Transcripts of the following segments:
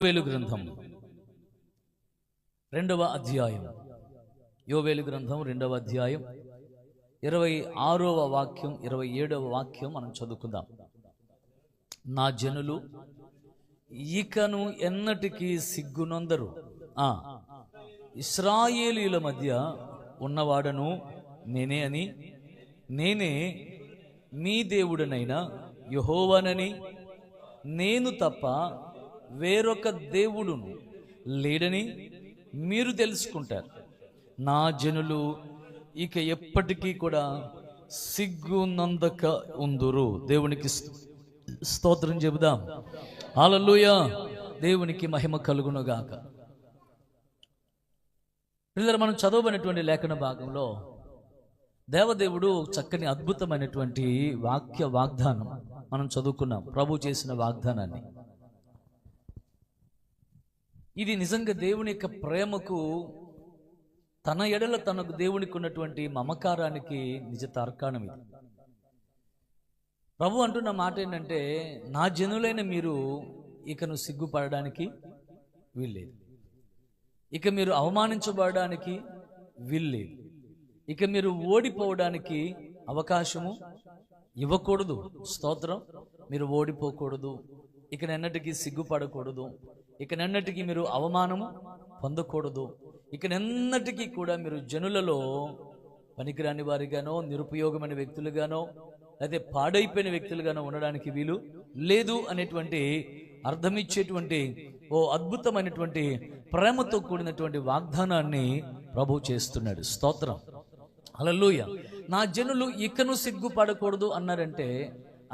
యోవేలు గ్రంథం 2వ అధ్యాయం. యోవేలు గ్రంథం 2వ అధ్యాయం 26వ వాక్యం 27వ వాక్యం మనం చదువుకుందాం. నా జనులు ఇకను ఎన్నటికీ సిగ్గునొందరు. ఇశ్రాయేలీయుల మధ్య ఉన్నవాడను నేనే అని, నేనే మీ దేవుడనైన యెహోవానని, నేను తప్ప వేరొక దేవుడును లేడని మీరు తెలుసుకుంటారు. నా జనులు ఇక ఎప్పటికీ కూడా సిగ్గునందక ఉందురు. దేవునికి స్తోత్రం చెబుదాం. హల్లెలూయా. దేవునికి మహిమ కలుగునుగాక. పిల్లలు, మనం చదవబడినటువంటి లేఖన భాగంలో దేవదేవుడు చక్కని అద్భుతమైనటువంటి వాగ్దానం మనం చదువుకున్నాం. ప్రభు చేసిన వాగ్దానాన్ని. ఇది నిజంగా దేవుని యొక్క ప్రేమకు, తన ఎడల తనకు దేవునికి ఉన్నటువంటి మమకారానికి నిజ తార్కాణం ఇది. ప్రభు అంటున్న మాట ఏంటంటే, నా జనులైన మీరు ఇకను సిగ్గుపడడానికి వీల్లేదు, ఇక మీరు అవమానించబడడానికి వీల్లేదు, ఇక మీరు ఓడిపోవడానికి అవకాశము ఇవ్వకూడదు. స్తోత్రం. మీరు ఓడిపోకూడదు, ఇక ఎన్నటికీ సిగ్గుపడకూడదు, ఇక ఎన్నటికీ మీరు అవమానము పొందకూడదు, ఇక ఎన్నటికీ కూడా మీరు జనులలో పనికిరాని వారిగానో, నిరుపయోగమైన వ్యక్తులుగానో, అయితే పాడైపోయిన వ్యక్తులుగానో ఉండడానికి వీలు లేదు అనేటువంటి అర్థమిచ్చేటువంటి ఓ అద్భుతమైనటువంటి ప్రేమతో కూడినటువంటి వాగ్దానాన్ని ప్రభు చేస్తున్నాడు. స్తోత్రం. హల్లెలూయా. నా జనులు ఇకను సిగ్గుపడకూడదు అన్నారంటే,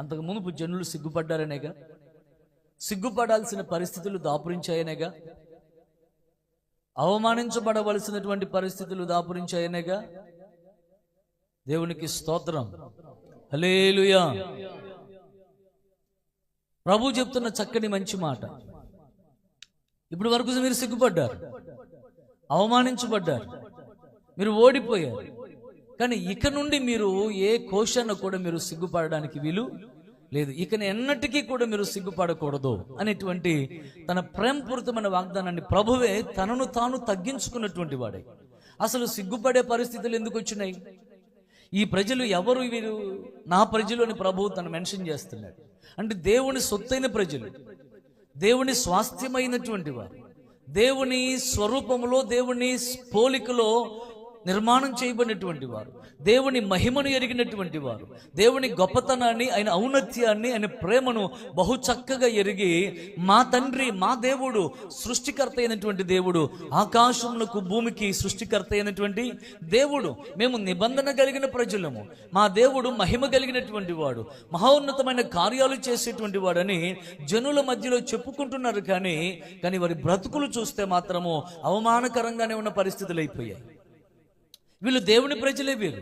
అంతకు మునుపు జనులు సిగ్గుపడ్డారనేగా, సిగ్గుపడాల్సిన పరిస్థితులు దాపురించాయనేగా, అవమానించబడవలసినటువంటి పరిస్థితులు దాపురించాయనేగా. దేవునికి స్తోత్రం. హల్లెలూయా. ప్రభు చెప్తున్న చక్కని మంచి మాట. ఇప్పుడు వరకు మీరు సిగ్గుపడ్డారు, అవమానించబడ్డారు, మీరు ఓడిపోయారు. కానీ ఇక నుండి మీరు ఏ కోశాన కూడా మీరు సిగ్గుపడడానికి వీలు లేదు, ఇక ఎన్నటికీ కూడా మీరు సిగ్గుపడకూడదు అనేటువంటి తన ప్రేమపూరితమైన వాగ్దానాన్ని ప్రభువే తనను తాను తగ్గించుకున్నటువంటి వాడే. అసలు సిగ్గుపడే పరిస్థితులు ఎందుకు వచ్చినాయి? ఈ ప్రజలు ఎవరు? వీరు నా ప్రజలు అని ప్రభువు తను మెన్షన్ చేస్తున్నాడు. అంటే దేవుని సొత్తైన ప్రజలు, దేవుని స్వాస్థ్యమైనటువంటి వారు, దేవుని స్వరూపములో, దేవుని పోలికలో నిర్మాణం చేయబడినటువంటి వారు, దేవుని మహిమను ఎరిగినటువంటి వారు, దేవుని గొప్పతనాన్ని, ఆయన ఔన్నత్యాన్ని, ఆయన ప్రేమను బహు చక్కగా ఎరిగి, మా తండ్రి, మా దేవుడు సృష్టికర్త అయినటువంటి దేవుడు, ఆకాశములకు భూమికి సృష్టికర్త అయినటువంటి దేవుడు, మేము నిబంధన కలిగిన ప్రజలము, మా దేవుడు మహిమ కలిగినటువంటి వాడు, మహోన్నతమైన కార్యాలు చేసేటువంటి వాడని జనుల మధ్యలో చెప్పుకుంటున్నారు. కానీ వారి బ్రతుకులు చూస్తే మాత్రము అవమానకరంగానే ఉన్న పరిస్థితులు అయిపోయాయి. వీళ్ళు దేవుని ప్రజలే, వీరు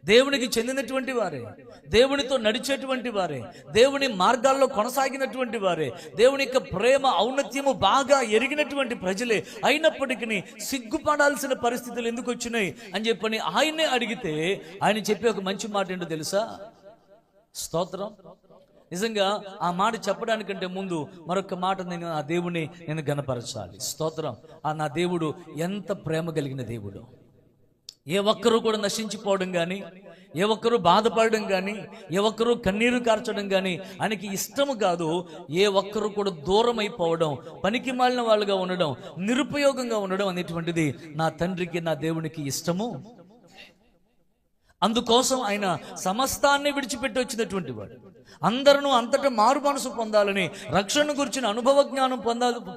దేవునికి చెందినటువంటి వారే, దేవునితో నడిచేటువంటి వారే, దేవుని మార్గాల్లో కొనసాగినటువంటి వారే, దేవుని యొక్క ప్రేమ ఔన్నత్యము బాగా ఎరిగినటువంటి ప్రజలే. అయినప్పటికీ సిగ్గుపడాల్సిన పరిస్థితులు ఎందుకు వచ్చినాయి అని చెప్పని ఆయన్నే అడిగితే, ఆయన చెప్పే ఒక మంచి మాట ఏంటో తెలుసా? స్తోత్రం. నిజంగా ఆ మాట చెప్పడానికంటే ముందు మరొక మాట, ఆ దేవుని నేను గణపరచాలి. స్తోత్రం. నా దేవుడు ఎంత ప్రేమ కలిగిన దేవుడు. ఏ ఒక్కరూ కూడా నశించిపోవడం కానీ, ఏ ఒక్కరూ బాధపడడం కానీ, ఏ ఒక్కరూ కన్నీరు కార్చడం కానీ ఆయనకి ఇష్టము కాదు. ఏ ఒక్కరూ కూడా దూరం అయిపోవడం, పనికి మాలిన వాళ్ళుగా ఉండడం, నిరుపయోగంగా ఉండడం అనేటువంటిది నా తండ్రికి, నా దేవునికి ఇష్టము. అందుకోసం ఆయన సమస్తాన్ని విడిచిపెట్టి వచ్చినటువంటి వాడు. అందరూ అంతటా మారు మనసు పొందాలని, రక్షణ గురించిన అనుభవ జ్ఞానం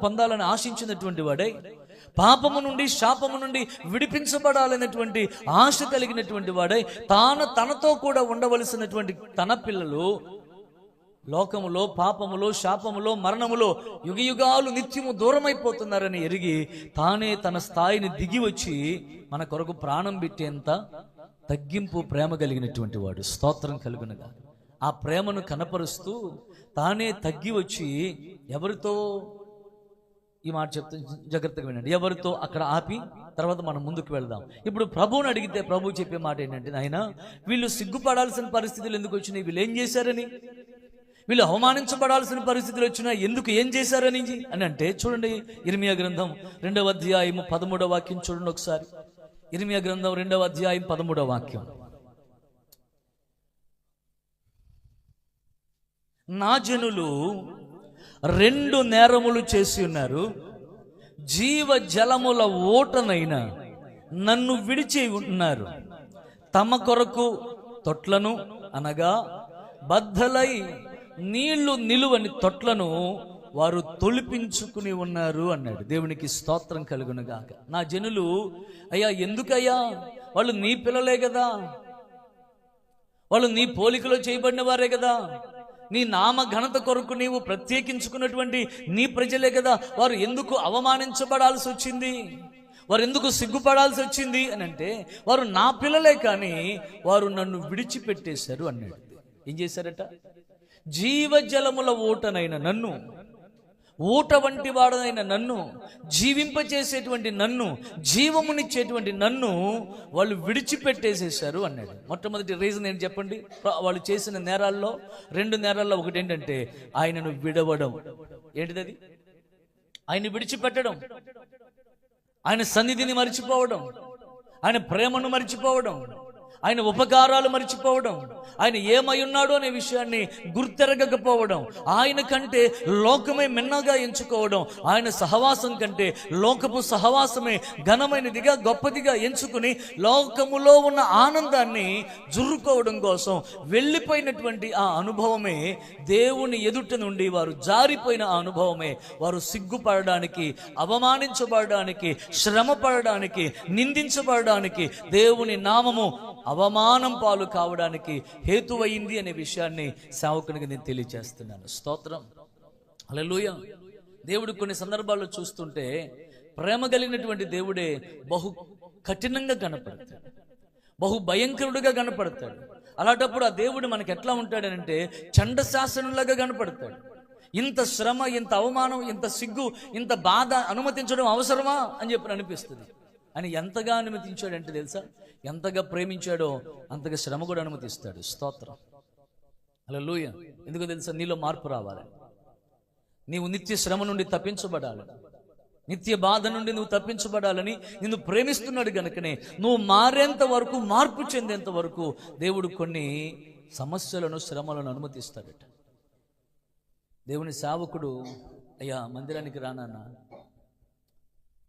పొందాలని ఆశించినటువంటి వాడే, పాపము నుండి, శాపము నుండి విడిపించబడాలనేటువంటి ఆశ కలిగినటువంటి వాడై, తనతో కూడా ఉండవలసినటువంటి తన పిల్లలు లోకములో, పాపములో, శాపములో, మరణములో యుగయుగాలు నిత్యము దూరమైపోతున్నారని ఎరిగి, తానే తన స్థాయిని దిగి వచ్చి మన కొరకు ప్రాణం పెట్టేంత తగ్గింపు ప్రేమ కలిగినటువంటి వాడు. స్తోత్రం కలుగునగా. ఆ ప్రేమను కనపరుస్తూ తానే తగ్గి వచ్చి, ఎవరితో, ఈ మాట చెప్తే జాగ్రత్తగా వినండి, ఎవరితో అక్కడ ఆపి తర్వాత మనం ముందుకు వెళ్దాం. ఇప్పుడు ప్రభువుని అడిగితే ప్రభు చెప్పే మాట ఏంటంటే, నాయన వీళ్ళు సిగ్గుపడాల్సిన పరిస్థితులు ఎందుకు వచ్చినాయి, వీళ్ళు ఏం చేశారని, వీళ్ళు అవమానించబడాల్సిన పరిస్థితులు వచ్చినా ఎందుకు, ఏం చేశారని అని అంటే చూడండి, ఇర్మియా గ్రంథం 2వ అధ్యాయం 13వ వాక్యం చూడండి ఒకసారి. ఇర్మియా గ్రంథం 2వ అధ్యాయం 13వ వాక్యం. నా జనులు 2 నేరములు చేసి ఉన్నారు, జీవ జలముల ఓటనైన నన్ను విడిచి ఉన్నారు. తమ కొరకు తొట్లను, అనగా బద్దలై నీళ్లు నిలువని తొట్లను వారు తొలిపించుకుని ఉన్నారు అన్నాడు. దేవునికి స్తోత్రం కలుగును గాక. నా జనులు, అయ్యా ఎందుకయ్యా, వాళ్ళు నీ పిల్లలే కదా, వాళ్ళు నీ పోలికలో చేయబడిన వారే కదా, నీ నామ ఘనత కొరకు నీవు ప్రత్యేకించుకున్నటువంటి నీ ప్రజలే కదా, వారు ఎందుకు అవమానించబడాల్సి వచ్చింది, వారు ఎందుకు సిగ్గుపడాల్సి వచ్చింది అని అంటే, వారు నా పిల్లలే కానీ వారు నన్ను విడిచిపెట్టేశారు అన్నాడు. ఏం చేశారట? జీవజలముల ఊటనైన నన్ను, ఊట వంటి వాడనైన నన్ను, జీవింపచేసేటువంటి నన్ను, జీవమునిచ్చేటువంటి నన్ను వాళ్ళు విడిచిపెట్టేసేశారు అన్నాడు. మొట్టమొదటి రీజన్ ఏంటి చెప్పండి? వాళ్ళు చేసిన నేరాల్లో 2 నేరాల్లో ఒకటి ఏంటంటే ఆయనను విడవడం. ఏంటిది అది? ఆయన విడిచిపెట్టడం, ఆయన సన్నిధిని మరిచిపోవడం, ఆయన ప్రేమను మరిచిపోవడం, ఆయన ఉపకారాలు మరిచిపోవడం, ఆయన ఏమై ఉన్నాడు అనే విషయాన్ని గుర్తెరగకపోవడం, ఆయన కంటే లోకమే మిన్నగా ఎంచుకోవడం, ఆయన సహవాసం కంటే లోకపు సహవాసమే ఘనమైనదిగా గొప్పదిగా ఎంచుకుని లోకములో ఉన్న ఆనందాన్ని జుర్రుకోవడం కోసం వెళ్ళిపోయినటువంటి ఆ అనుభవమే, దేవుని ఎదుట నుండి వారు జారిపోయిన ఆ అనుభవమే, వారు సిగ్గుపడడానికి, అవమానించబడడానికి, శ్రమ పడడానికి, నిందించబడడానికి, దేవుని నామము అవమానం పాలు కావడానికి హేతువైంది అనే విషయాన్ని సేవకునికి నేను తెలియజేస్తున్నాను. స్తోత్రం, హల్లెలూయా. దేవుడు కొన్ని సందర్భాల్లో చూస్తుంటే ప్రేమ కలిగినటువంటి దేవుడే బహు కఠినంగా కనపడతాడు, బహు భయంకరుడుగా కనపడతాడు. అలాంటప్పుడు ఆ దేవుడు మనకి ఎట్లా ఉంటాడనంటే చండశాసనులాగా కనపడతాడు. ఇంత శ్రమ, ఇంత అవమానం, ఇంత సిగ్గు, ఇంత బాధ అనుమతించడం అవసరమా అని చెప్పి అనిపిస్తుంది. అని ఎంతగా అనుమతించాడంటే తెలుసా, ఎంతగా ప్రేమించాడో అంతగా శ్రమ కూడా అనుమతిస్తాడు. స్తోత్రం, హల్లెలూయా. ఎందుకు తెలుసా? నీలో మార్పు రావాలి, నీవు నిత్య శ్రమ నుండి తప్పించబడాలి, నిత్య బాధ నుండి నువ్వు తప్పించబడాలని నిన్ను ప్రేమిస్తున్నాడు గనుకనే నువ్వు మారేంత వరకు, మార్పు చెందేంత వరకు దేవుడు కొన్ని సమస్యలను, శ్రమలను అనుమతిస్తాడట. దేవుని సేవకుడు, అయ్యా మందిరానికి రానాన్న,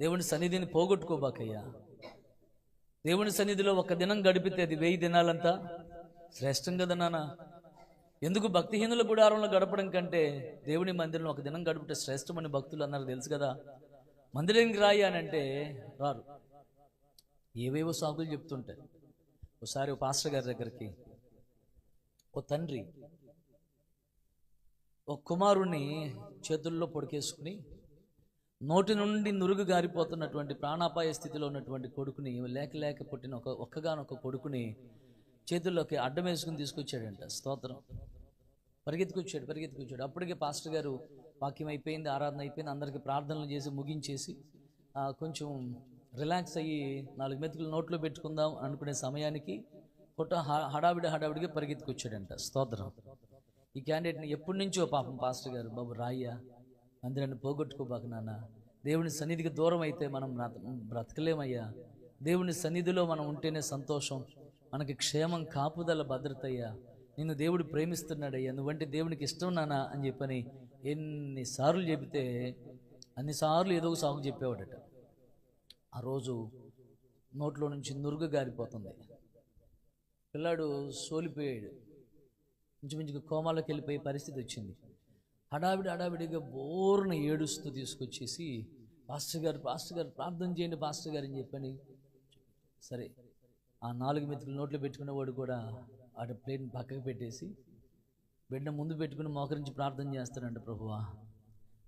దేవుని సన్నిధిని పోగొట్టుకోబాకయ్యా, దేవుని సన్నిధిలో 1 దినం గడిపితే అది 1000 దినాలంతా శ్రేష్టం కదా నాన్న. ఎందుకు భక్తిహీనుల గుడారంలో గడపడం కంటే దేవుని మందిరంలో 1 దినం గడిపితే శ్రేష్టమని భక్తులు అన్నారు తెలుసు కదా. మందిరానికి రాయి అని అంటే రారు, ఏవేవో సాగులు చెప్తుంటారు. ఒకసారి ఒక పాస్టర్ గారి దగ్గరికి ఓ తండ్రి ఒక కుమారుణ్ణి చేతుల్లో పొడికేసుకుని నోటి నుండి నురుగు గారిపోతున్నటువంటి ప్రాణాపాయ స్థితిలో ఉన్నటువంటి కొడుకుని, లేక పుట్టిన ఒక్కగానొక్క కొడుకుని చేతుల్లోకి అడ్డం వేసుకుని తీసుకొచ్చాడంట. స్తోత్రం. పరిగెత్తుకొచ్చాడు. అప్పటికే పాస్టర్ గారు వాక్యం అయిపోయింది, ఆరాధన అయిపోయింది, అందరికీ ప్రార్థనలు చేసి ముగించేసి కొంచెం రిలాక్స్ అయ్యి 4 మెతుకులు నోట్లో పెట్టుకుందాం అనుకునే సమయానికి హడావిడిగా పరిగెత్తుకొచ్చాడంట. స్తోత్రం. ఈ క్యాండిడేట్ని ఎప్పటి నుంచో పాపం పాస్టర్ గారు, బాబు రాయ్యా, అందరాన్ని పోగొట్టుకోబాక నాన్న, దేవుని సన్నిధికి దూరం అయితే మనం బ్రతకలేమయ్యా, దేవుని సన్నిధిలో మనం ఉంటేనే సంతోషం, మనకి క్షేమం, కాపుదల, భద్రత అయ్యా, నిన్ను దేవుడు ప్రేమిస్తున్నాడయ్యా, నువ్వంటే దేవునికి ఇష్టం నానా అని చెప్పని ఎన్నిసార్లు చెబితే అన్నిసార్లు ఏదో ఒక సాగు చెప్పేవాడట. ఆ రోజు నోట్లో నుంచి నురుగు గారిపోతుంది, పిల్లాడు సోలిపోయాడు, ఇంచుమించుగా కోమాలోకి వెళ్ళిపోయే పరిస్థితి వచ్చింది. హడావిడిగా బోర్న ఏడుస్తూ తీసుకొచ్చేసి పాస్టర్ గారు ప్రార్థన చేయండి పాస్టర్ గారు అని చెప్పని. సరే, ఆ 4 మెతుకులు నోట్లో పెట్టుకునేవాడు కూడా ఆ ప్లేట్ని పక్కకు పెట్టేసి బిడ్డ ముందు పెట్టుకుని మోకరించి ప్రార్థన చేస్తాడంట. ప్రభువా,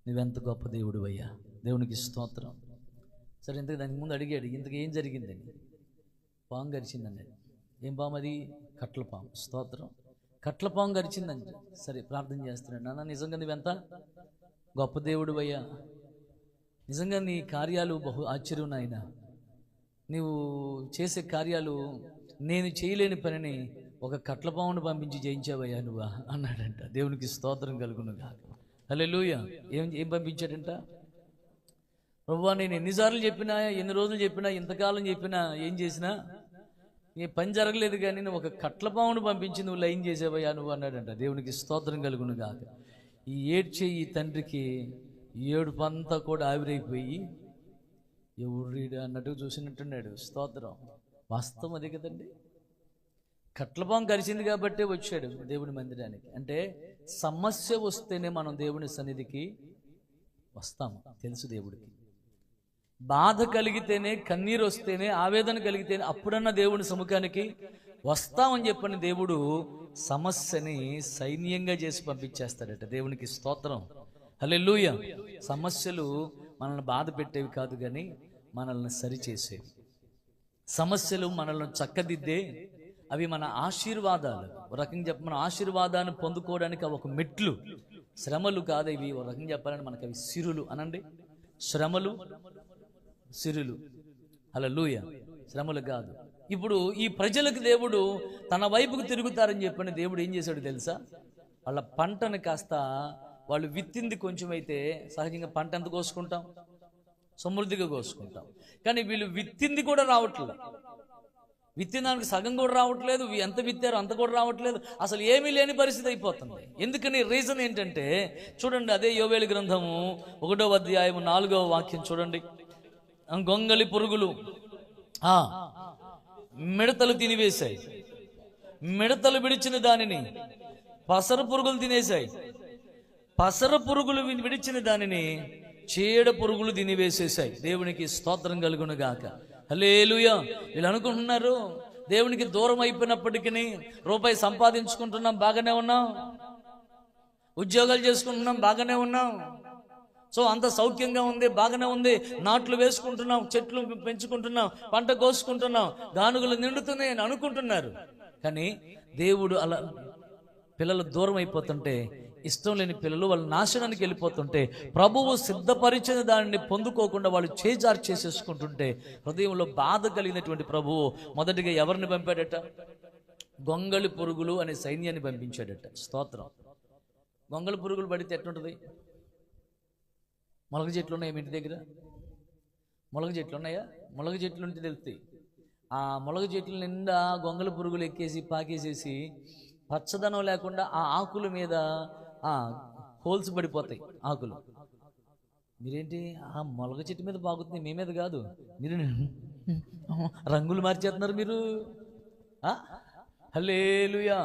నువ్వెంత గొప్ప దేవుడు అయ్యా, దేవునికి స్తోత్రం. సరే, ఇంతకు దానికి ముందు అడిగాడు, ఇంతకు ఏం జరిగిందని. పాము గరిచిందన్నాడు. ఏం పాము అది? కట్ల పాము. స్తోత్రం. కట్ల పాము గరిచిందంట. సరే, ప్రార్థన చేస్తున్నాడు. నాన్న, నిజంగా నువ్వెంత గొప్ప దేవుడు అయ్యా, నిజంగా నీ కార్యాలు బహు ఆశ్చర్యం నాయన, నీవు చేసే కార్యాలు నేను చేయలేని పనిని ఒక కట్లపామును పంపించి జయించావయ్యా నువ్వా అన్నాడంట. దేవునికి స్తోత్రం కలుగును గాక. హల్లెలూయా. ఏం పంపించాడంట? ప్రభువా, నేను ఎన్నిసార్లు చెప్పినా, ఎన్ని రోజులు చెప్పినా, ఇంతకాలం చెప్పినా, ఏం చేసినా ఏ పని జరగలేదు, కానీ నువ్వు ఒక కట్లపామును పంపించి నువ్వు లైన్ చేసావయ్యా నువ్వు అన్నాడంట. దేవునికి స్తోత్రం కలుగును గాక. ఈ ఏడ్చే ఈ తండ్రికి ఏడుపంతా కూడా ఆవిరైపోయి ఎవడు అన్నట్టు చూసినట్టున్నాడు. స్తోత్రం. వాస్తవం అది కదండి. కట్లపాము కలిసింది కాబట్టే వచ్చాడు దేవుని మందిరానికి. అంటే సమస్య వస్తేనే మనం దేవుని సన్నిధికి వస్తాము, తెలుసు దేవుడికి. బాధ కలిగితేనే, కన్నీరు వస్తేనే, ఆవేదన కలిగితేనే అప్పుడన్నా దేవుని సముఖానికి వస్తామని చెప్పని దేవుడు సమస్యని సైన్యంగా చేసి పంపించేస్తాడట. దేవునికి స్తోత్రం. హల్లెలూయా. సమస్యలు మనల్ని బాధ పెట్టేవి కాదు, కానీ మనల్ని సరిచేసేవి. సమస్యలు మనల్ని చక్కదిద్దే, అవి మన ఆశీర్వాదాలు. ఒక రకంగా చెప్ప మన ఆశీర్వాదాన్ని పొందుకోవడానికి అవి ఒక మెట్లు. శ్రమలు కాదు ఇవి. ఒక రకంగా చెప్పాలంటే మనకి అవి సిరులు అనండి. శ్రమలు, సిరులు. హల్లెలూయా. శ్రమలు కాదు. ఇప్పుడు ఈ ప్రజలకు దేవుడు తన వైపుకు తిరుగుతారని చెప్పని దేవుడు ఏం చేశాడు తెలుసా? వాళ్ళ పంటను కాస్త వాళ్ళు విత్తింది కొంచెం అయితే, సహజంగా పంట ఎంత కోసుకుంటాం? సమృద్ధిగా కోసుకుంటాం. కానీ వీళ్ళు విత్తింది కూడా రావట్లేదు. విత్తినానికి సగం కూడా రావట్లేదు. ఎంత విత్తారో అంత కూడా రావట్లేదు. అసలు ఏమీ లేని పరిస్థితి అయిపోతుంది. ఎందుకని? రీజన్ ఏంటంటే చూడండి, అదే యోవేలు గ్రంథము 1వ అధ్యాయము 4వ వాక్యం చూడండి. గొంగలి పురుగులు మిడతలు తినివేశాయి. మిడతలు విడిచిన దానిని పసర పురుగులు తినేశాయి. పసర పురుగులు విడిచిన దానిని చీడ పురుగులు తినివేసేసాయి. దేవునికి స్తోత్రం కలుగును గాక. హల్లెలూయా. వీళ్ళు అనుకుంటున్నారు దేవునికి దూరం అయిపోయినప్పటికీ రూపాయి సంపాదించుకుంటున్నాం, బాగానే ఉన్నాం, ఉద్యోగాలు చేసుకుంటున్నాం, బాగానే ఉన్నాం, సో అంత సౌఖ్యంగా ఉంది, బాగానే ఉంది, నాట్లు వేసుకుంటున్నాం, చెట్లు పెంచుకుంటున్నాం, పంట కోసుకుంటున్నాం, గానుగులు నిండుతున్నాయి అని అనుకుంటున్నారు. కానీ దేవుడు అలా పిల్లలు దూరం అయిపోతుంటే, ఇష్టం లేని పిల్లలు వాళ్ళ నాశనానికి వెళ్ళిపోతుంటే, ప్రభువు సిద్ధపరిచిన దానిని పొందుకోకుండా వాళ్ళు చేజారు చేసేసుకుంటుంటే హృదయంలో బాధ కలిగినటువంటి ప్రభువు మొదటిగా ఎవరిని పంపాడట? గొంగళి పురుగులు అనే సైన్యాన్ని పంపించాడట. స్తోత్రం. గొంగళి పురుగులు పడితే ఎట్లుంటుంది? మొలగ చెట్లు ఉన్నాయా మీ ఇంటి దగ్గర? మొలగ చెట్లు ఉన్నాయా? మొలగ చెట్లు ఉంటే తెలుస్తాయి. ఆ మొలగ చెట్ల నిండా గొంగళి పురుగులు ఎక్కేసి పాకేసేసి పచ్చదనం లేకుండా ఆ ఆకుల మీద హోల్స్ పడిపోతాయి ఆకులు. మీరేంటి ఆ మొలగ చెట్టు మీద పాకుతుంది, మీ మీద కాదు, మీరు రంగులు మార్చేస్తున్నారు మీరు. హల్లెలూయా.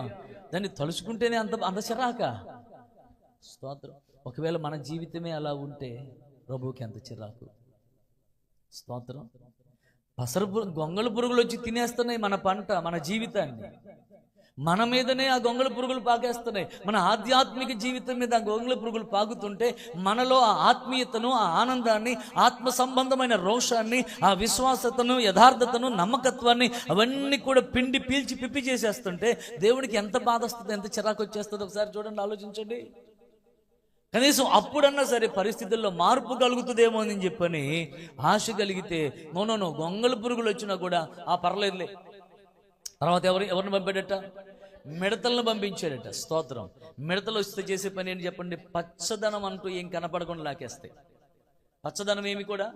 దాన్ని తలుచుకుంటేనే అంత చిరాక. స్తోత్రం. ఒకవేళ మన జీవితమే అలా ఉంటే ప్రభువుకి ఎంత చిరాకు. స్తోత్రం. గొంగళి పురుగులు వచ్చి తినేస్తున్నాయి మన పంట, మన జీవితాన్ని. మన మీదనే ఆ గొంగళి పురుగులు పాకేస్తున్నాయి. మన ఆధ్యాత్మిక జీవితం మీద ఆ గొంగళి పురుగులు పాకుతుంటే మనలో ఆ ఆత్మీయతను, ఆ ఆనందాన్ని, ఆత్మ సంబంధమైన రోషాన్ని, ఆ విశ్వాసతను, యథార్థతను, నమ్మకత్వాన్ని అవన్నీ కూడా పిండి పీల్చి పిప్పి చేసేస్తుంటే దేవునికి ఎంత బాధ వస్తుంది, ఎంత చిరాకు వచ్చేస్తుంది. ఒకసారి చూడండి, ఆలోచించండి. కనీసం అప్పుడన్నా సరే పరిస్థితుల్లో మార్పు కలుగుతుందేమో అని చెప్పని ఆశ కలిగితే, నో గొంగళి పురుగులు వచ్చినా కూడా పర్లేదులే. తర్వాత ఎవరిని పంపాడట? మిడతలను పంపించాడట. స్తోత్రం. మిడతలు వస్తే చేసే పని ఏంటి చెప్పండి? పచ్చదనం అంటూ ఏం కనపడకుండా లాకేస్తాయి. పచ్చదనం ఏమి కూడా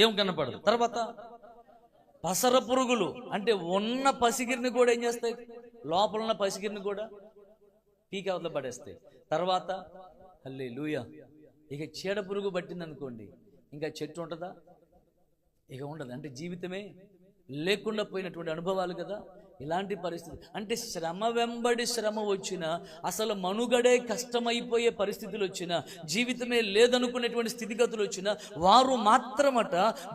ఏం కనపడదు. తర్వాత పసర పురుగులు అంటే ఉన్న పసిగిరిని కూడా ఏం చేస్తాయి? లోపల ఉన్న పసిగిరిని కూడా పీకి అవతల పడేస్తాయి. తర్వాత హల్లెలూయా. ఇక చీడ పురుగు పట్టింది అనుకోండి, ఇంకా చెట్టు ఉంటుందా? ఇక ఉండదు. అంటే జీవితమే లేకుండా పోయినటువంటి అనుభవాలు కదా ఇలాంటి పరిస్థితి. అంటే శ్రమ వెంబడి శ్రమ వచ్చినా, అసలు మనుగడే కష్టమైపోయే పరిస్థితులు వచ్చినా, జీవితమే లేదనుకునేటువంటి స్థితిగతులు వచ్చినా వారు మాత్రమట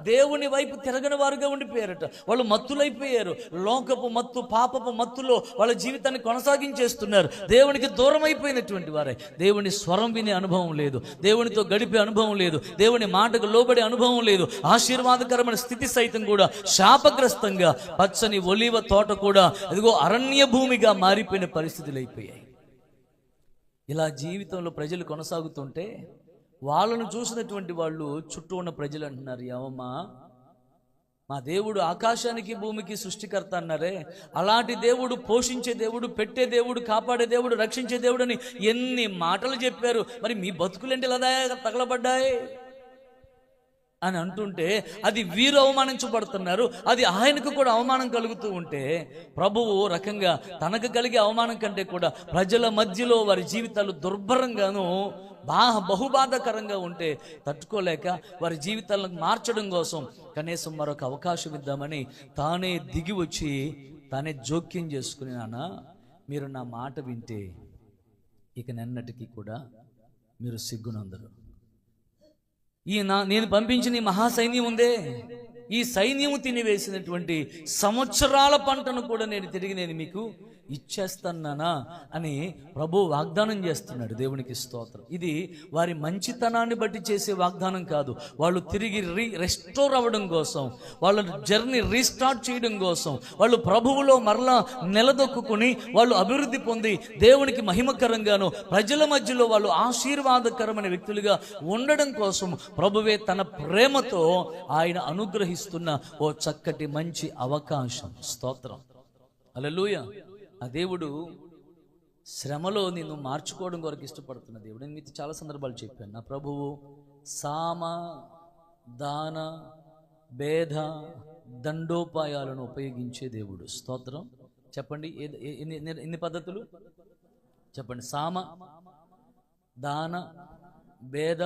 దేవుని వైపు తిరగని వారుగా ఉండిపోయారట. వాళ్ళు మత్తులైపోయారు. లోకపు మత్తు, పాపపు మత్తులో వాళ్ళ జీవితాన్ని కొనసాగించేస్తున్నారు. దేవునికి దూరం అయిపోయినటువంటి వారే. దేవుని స్వరం వినే అనుభవం లేదు, దేవునితో గడిపే అనుభవం లేదు, దేవుని మాటకు లోబడే అనుభవం లేదు. ఆశీర్వాదకరమైన స్థితి సైతం కూడా శాపగ్రస్తంగా పచ్చని ఒలీవ తోట కూడా అదిగో అరణ్య భూమిగా మారిపోయిన పరిస్థితులు అయిపోయాయి. ఇలా జీవితంలో ప్రజలు కొనసాగుతుంటే వాళ్ళను చూసినటువంటి వాళ్ళు చుట్టూ ఉన్న ప్రజలు అంటున్నారు, ఏమమ్మా మా దేవుడు ఆకాశానికి భూమికి సృష్టికర్త అన్నారే, అలాంటి దేవుడు, పోషించే దేవుడు, పెట్టే దేవుడు, కాపాడే దేవుడు, రక్షించే దేవుడు అని ఎన్ని మాటలు చెప్పారు. మరి మీ బతుకులేంటి ఇలా తగలబడ్డాయి అని అంటుంటే అది వీరు అవమానించబడుతున్నారు, అది ఆయనకు కూడా అవమానం కలుగుతూ ఉంటే, ప్రభువు రకంగా తనకు కలిగే అవమానం కంటే కూడా ప్రజల మధ్యలో వారి జీవితాలు దుర్భరంగాను బహుబాధకరంగా ఉంటే తట్టుకోలేక వారి జీవితాలను మార్చడం కోసం కనీసం మరొక అవకాశం ఇద్దామని తానే దిగి వచ్చి తానే జోక్యం చేసుకుని, నాన్న మీరు నా మాట వింటే ఇక నెన్నటికీ కూడా మీరు సిగ్గునందరు. నేను పంపించిన ఈ మహాసైన్యం ఉందే, ఈ సైన్యము తినివేసినటువంటి సంవత్సరాల పంటను కూడా నేను మీకు ఇచ్చేస్తానా అని ప్రభు వాగ్దానం చేస్తున్నాడు. దేవునికి స్తోత్రం. ఇది వారి మంచితనాన్ని బట్టి చేసే వాగ్దానం కాదు. వాళ్ళు తిరిగి రెస్టోర్ అవ్వడం కోసం, వాళ్ళ జర్నీ రీస్టార్ట్ చేయడం కోసం, వాళ్ళు ప్రభువులో మరలా నిలదొక్కుని వాళ్ళు అభివృద్ధి పొంది దేవునికి మహిమకరంగాను ప్రజల మధ్యలో వాళ్ళు ఆశీర్వాదకరమైన వ్యక్తులుగా ఉండడం కోసం ప్రభువే తన ప్రేమతో ఆయన అనుగ్రహిస్తున్న ఓ చక్కటి మంచి అవకాశం. స్తోత్రం. హల్లెలూయా. ఆ దేవుడు శ్రమలో నిన్ను మార్చుకోవడం కొరకు ఇష్టపడుతున్న దేవుడు. నేను మీకు చాలా సందర్భాలు చెప్పాను. నా ప్రభువు సామ దాన భేద దండోపాయాలను ఉపయోగించే దేవుడు. స్తోత్రం. చెప్పండి, ఎన్ని పద్ధతులు చెప్పండి? సామ దాన భేద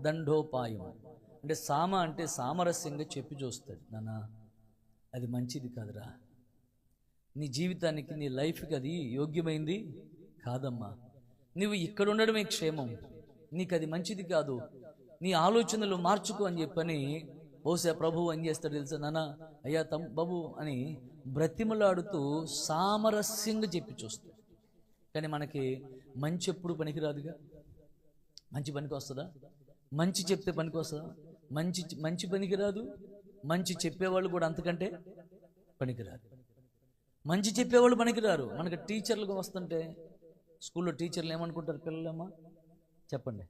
దండోపాయం అంటే, సామ అంటే సామరస్యంగా చెప్పి చూస్తాడు, నాన్న అది మంచిది కాదురా, నీ జీవితానికి నీ లైఫ్కి అది యోగ్యమైంది కాదమ్మా, నువ్వు ఇక్కడ ఉండడమే క్షేమం, నీకు అది మంచిది కాదు, నీ ఆలోచనలు మార్చుకో అని చెప్పని బహుశా ప్రభువు ఏం చేస్తాడు తెలుసా? నాన్న అయ్యా బాబు అని బ్రతిమలాడుతూ సామరస్యంగా చెప్పి చూస్తాడు. కానీ మనకి మంచి ఎప్పుడు పనికిరాదుగా. మంచి పనికి వస్తుందా? మంచి చెప్తే పనికి వస్తుందా? మంచి పనికిరాదు. మంచి చెప్పేవాళ్ళు కూడా అంతకంటే పనికిరాదు. మంచి చెప్పేవాళ్ళు పనికిరారు. మనకి టీచర్లుగా వస్తుంటే స్కూల్లో టీచర్లు ఏమనుకుంటారు? పిల్లలేమా చెప్పండి,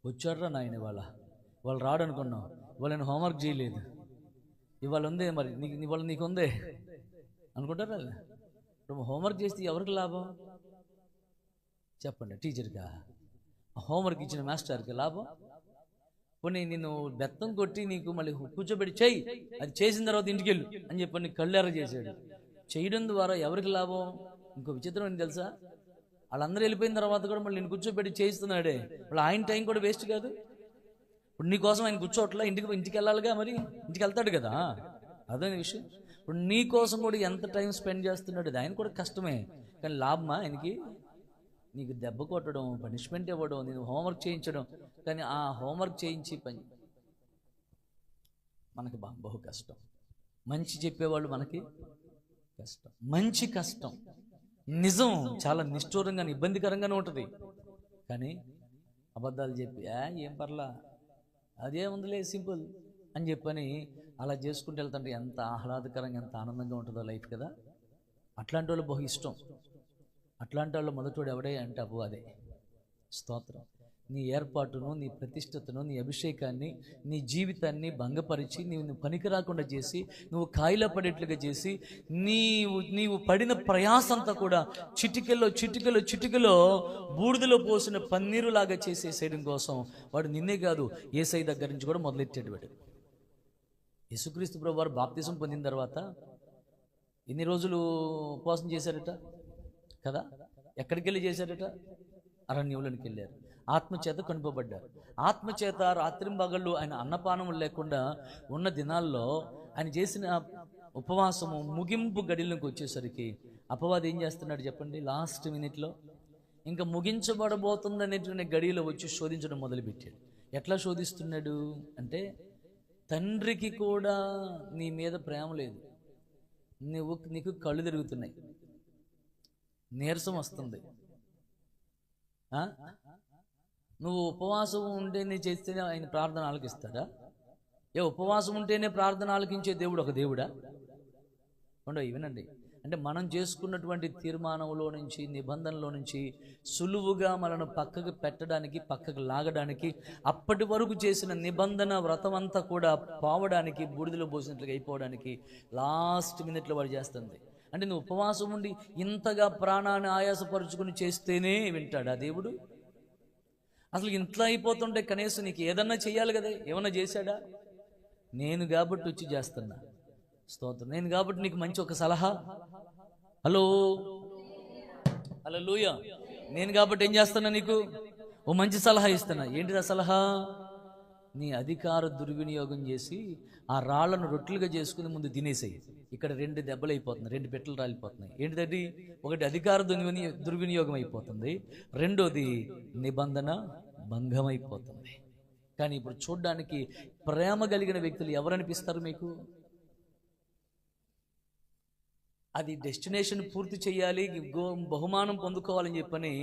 వచ్చారా నాయన వాళ్ళు రాడనుకున్నావు, ఇవాళ నేను హోంవర్క్ చేయలేదు, ఇవాళ ఉందే, మరి ఇవాళ నీకు ఉందే అనుకుంటారా? ఇప్పుడు హోంవర్క్ చేస్తే ఎవరికి లాభం చెప్పండి? టీచర్గా. హోంవర్క్ ఇచ్చిన మాస్టర్కి లాభం. పోనీ నిన్ను బెత్తం కొట్టి నీకు మళ్ళీ కూర్చోబెట్టి చెయ్యి, అది చేసిన తర్వాత ఇంటికి వెళ్ళు అని చెప్పి నీకు కళ్ళెర చేశాడు. చేయడం ద్వారా ఎవరికి లాభం? ఇంకో విచిత్రం ఏంటి తెలుసా? వాళ్ళందరూ వెళ్ళిపోయిన తర్వాత కూడా మళ్ళీ నేను కూర్చోబెట్టి చేయిస్తున్నాడే, వాళ్ళు ఆయన టైం కూడా వేస్ట్ కాదు. ఇప్పుడు నీ కోసం ఆయన కూర్చోట్లా, ఇంటికి వెళ్ళాలిగా, మరి ఇంటికి వెళ్తాడు కదా, అదే విషయం. ఇప్పుడు నీ కోసం కూడా ఎంత టైం స్పెండ్ చేస్తున్నాడు, అది ఆయన కూడా కష్టమే. కానీ లాభమా ఆయనకి? నీకు దెబ్బ కొట్టడం, పనిష్మెంట్ ఇవ్వడం, నేను హోంవర్క్ చేయించడం. కానీ ఆ హోంవర్క్ చేయించి పని మనకి బహు కష్టం. మంచి చెప్పేవాళ్ళు మనకి కష్టం. మంచి కష్టం. నిజం చాలా నిష్ఠూరంగా ఇబ్బందికరంగానే ఉంటుంది. కానీ అబద్ధాలు చెప్పి ఏం పర్లా, అదే ఉందిలే సింపుల్ అని చెప్పని అలా చేసుకుంటూ వెళ్తుంటే ఎంత ఆహ్లాదకరంగా, ఎంత ఆనందంగా ఉంటుందో లైఫ్ కదా. అట్లాంటి వాళ్ళు బహు ఇష్టం. అట్లాంటి వాళ్ళు మొదటోడు ఎవడే అంటే అపవాదే. స్తోత్రం. నీ ఏర్పాటును, నీ ప్రతిష్టతను, నీ అభిషేకాన్ని, నీ జీవితాన్ని భంగపరిచి నువ్వు పనికి రాకుండా చేసి, నువ్వు కాయిలా పడేట్లుగా చేసి, నీవు పడిన ప్రయాసంతా కూడా చిటికెలో బూడిదలో పోసిన పన్నీరులాగా చేసేసేయడం కోసం వాడు నిన్నే కాదు యేసయ్య దగ్గర నుంచి కూడా మొదలెట్టాడు. వాడు యేసుక్రీస్తు ప్రభువు వారు బాప్తిసం పొందిన తర్వాత ఎన్ని రోజులు ఉపవాసం చేశారట కదా? ఎక్కడికి వెళ్ళి చేశారట? అరణ్యంలోనికి వెళ్ళారు. ఆత్మచేత కనుపబడ్డారు. ఆత్మచేత రాత్రింబగళ్ళు ఆయన అన్నపానం లేకుండా ఉన్న దినాల్లో ఆయన చేసిన ఉపవాసము ముగింపు గడిలోకి వచ్చేసరికి అపవాది ఏం చేస్తున్నాడు చెప్పండి? లాస్ట్ మినిట్లో ఇంకా ముగించబడబోతుంది అనేటువంటి గడిలో వచ్చి శోధించడం మొదలుపెట్టాడు. ఎట్లా శోధిస్తున్నాడు అంటే, తండ్రికి కూడా నీ మీద ప్రేమ లేదు, నీకు కళ్ళు తిరుగుతున్నాయి, నీరసం వస్తుంది, నువ్వు ఉపవాసం ఉంటేనే చేస్తేనే ఆయన ప్రార్థన ఆలకిస్తాడా? ఉపవాసం ఉంటేనే ప్రార్థన ఆలకించే దేవుడు ఒక దేవుడా? ఉండవు. వినండి, అంటే మనం చేసుకున్నటువంటి తీర్మానంలో నుంచి, నిబంధనలో నుంచి సులువుగా మనను పక్కకు పెట్టడానికి, పక్కకు లాగడానికి, అప్పటి వరకు చేసిన నిబంధన వ్రతం అంతా కూడా పోవడానికి, బూడిదలో పోసినట్లుగా అయిపోవడానికి లాస్ట్ మినిట్లో వాడు చేస్తుంది. అంటే నువ్వు ఉపవాసం ఉండి ఇంతగా ప్రాణాన్ని ఆయాసపరుచుకుని చేస్తేనే వింటాడా దేవుడు? అసలు ఇంట్లో అయిపోతుంటే కనీసం నీకు ఏదన్నా చేయాలి కదా. ఏమన్నా చేశాడా? నేను కాబట్టి వచ్చి చేస్తున్నా. స్తోత్రం. నేను కాబట్టి నీకు మంచి ఒక సలహా. హలో హల్లెలూయా. నేను కాబట్టి ఏం చేస్తున్నా? నీకు ఓ మంచి సలహా ఇస్తున్నా. ఏంటిది ఆ సలహా? నీ అధికార దుర్వినియోగం చేసి ఆ రాళ్లను రొట్టెలుగా చేసుకుని ముందు తినేసేయి. ఇక్కడ 2 దెబ్బలు అయిపోతుంది, 2 పెట్టెలు రాలిపోతున్నాయి. ఏంటిది? ఒకటి అధికార దుర్వినియోగం అయిపోతుంది, రెండోది నిబంధన భంగం అయిపోతుంది. కానీ ఇప్పుడు చూడ్డానికి ప్రేమ కలిగిన వ్యక్తులు ఎవరనిపిస్తారు మీకు? అది డెస్టినేషన్ పూర్తి చేయాలి, బహుమానం పొందుకోవాలని చెప్పని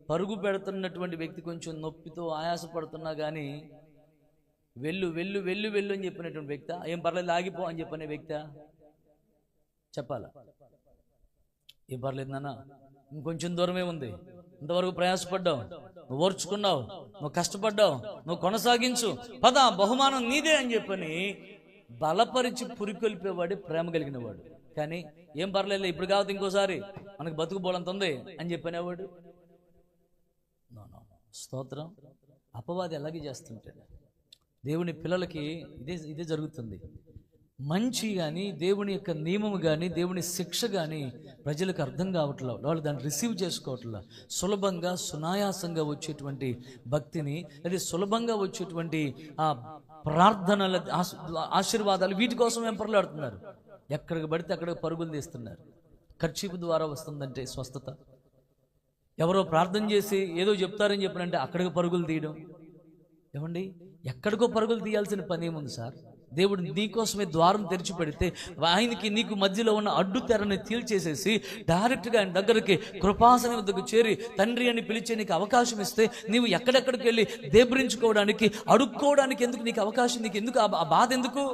పరుగు పెడుతున్నటువంటి వ్యక్తి కొంచెం నొప్పితో ఆయాసపడుతున్నా కానీ వెళ్ళు వెళ్ళు వెళ్ళు వెళ్ళు అని చెప్పినటువంటి వ్యక్త, ఏం పర్లేదు ఆగిపో అని చెప్పనే వ్యక్త చెప్పాలా? ఏం పర్లేదు నాన్న, ఇంకొంచెం దూరమే ఉంది, ఇంతవరకు ప్రయాసపడ్డావు, నువ్వు ఓర్చుకున్నావు, నువ్వు కష్టపడ్డావు, నువ్వు కొనసాగించు, పద బహుమానం నీదే అని చెప్పని బలపరిచి పురికొల్పేవాడే ప్రేమ కలిగిన వాడు. కానీ ఏం పర్లేదు, ఇప్పుడు కావద్దు, ఇంకోసారి మనకు బతుకు బోలంత ఉంది అని చెప్పనేవాడు. స్తోత్రం. అపవాది అలాగే చేస్తుంటాడు. దేవుని పిల్లలకి ఇదే జరుగుతుంది. మంచి కానీ, దేవుని యొక్క నియమము కానీ, దేవుని శిక్ష కానీ ప్రజలకు అర్థం కావట్లేదు. వాళ్ళు దాన్ని రిసీవ్ చేసుకోవట్లా. సులభంగా సునాయాసంగా వచ్చేటువంటి భక్తిని, లేదా సులభంగా వచ్చేటువంటి ఆ ప్రార్థనల ఆశీర్వాదాలు, వీటి కోసం ఏం పరులాడుతున్నారు. ఎక్కడికి పడితే అక్కడికి పరుగులు తీస్తున్నారు. ఖర్చీపు ద్వారా వస్తుందంటే స్వస్థత, ఎవరో ప్రార్థన చేసి ఏదో చెప్తారని చెప్పినంటే అక్కడికి పరుగులు తీయడం. ఏమండి, ఎక్కడికో పరుగులు తీయాల్సిన పని ఏముంది సార్? దేవుడు నీకోసమే ద్వారం తెరిచి పెడితే ఆయనకి నీకు మధ్యలో ఉన్న అడ్డు తెరని తీల్చేసేసి డైరెక్ట్గా ఆయన దగ్గరికి కృపాసనం వద్దకు చేరి తండ్రి అని పిలిచే నీకు అవకాశం ఇస్తే నీవు ఎక్కడెక్కడికి వెళ్ళి దేబ్రించుకోవడానికి, అడుక్కోవడానికి ఎందుకు నీకు అవకాశం? నీకు ఎందుకు ఆ బాధ ఎందుకు?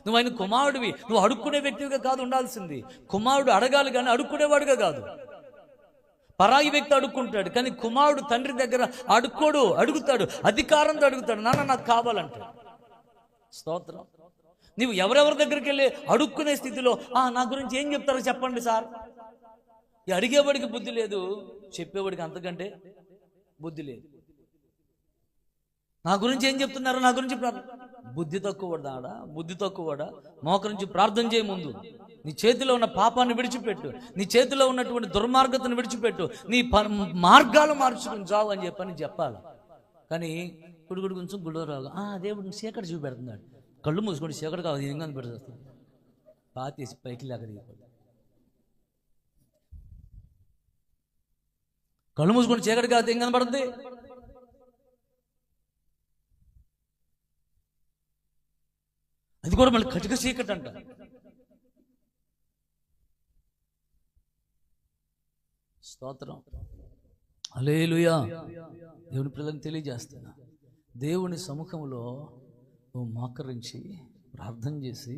నువ్వు ఆయన కుమారుడివి, నువ్వు అడుక్కునే వ్యక్తిగా కాదు ఉండాల్సింది. కుమారుడు అడగాలి కానీ అడుక్కునేవాడుగా కాదు. పరాయి వ్యక్తి అడుక్కుంటాడు, కానీ కుమారుడు తండ్రి దగ్గర అడుక్కోడు, అడుగుతాడు, అధికారంతో అడుగుతాడు, నాన్న నాకు కావాలంటాడు. స్తోత్రం. నీవు ఎవరెవరి దగ్గరికి వెళ్ళి అడుక్కునే స్థితిలో నా గురించి ఏం చెప్తారో చెప్పండి సార్. ఈ అడిగేవాడికి బుద్ధి లేదు, చెప్పేవాడికి అంతకంటే బుద్ధి లేదు. నా గురించి ఏం చెప్తున్నారు, నా గురించి బుద్ధి తక్కువడా, బుద్ధి తక్కువడా? మోకరించి ప్రార్థన చేయ ముందు నీ చేతిలో ఉన్న పాపాన్ని విడిచిపెట్టు, నీ చేతిలో ఉన్నటువంటి దుర్మార్గతను విడిచిపెట్టు, నీ మార్గాలు మార్చుకుని చావు అని చెప్పాలి. కానీ గుడి కొంచెం గుడిలో రాగా దేవుడిని చీకటి చూపెడుతున్నాడు. కళ్ళు మూసుకొని చీకటి కావాలి ఏం కనిపెడుతుంది, పాతేసి పైకి లేక దిగిపోతుంది. కళ్ళు మూసుకొని చీకటి కాదు ఏం కనపడుతుంది? అది కూడా మళ్ళీ కటిక చీకటి అంట. స్తోత్రం. హల్లెలూయా. దేవుని పిల్లలకు తెలియజేస్తున్నా, దేవుని సముఖంలో నువ్వు మోకరించి ప్రార్థన చేసి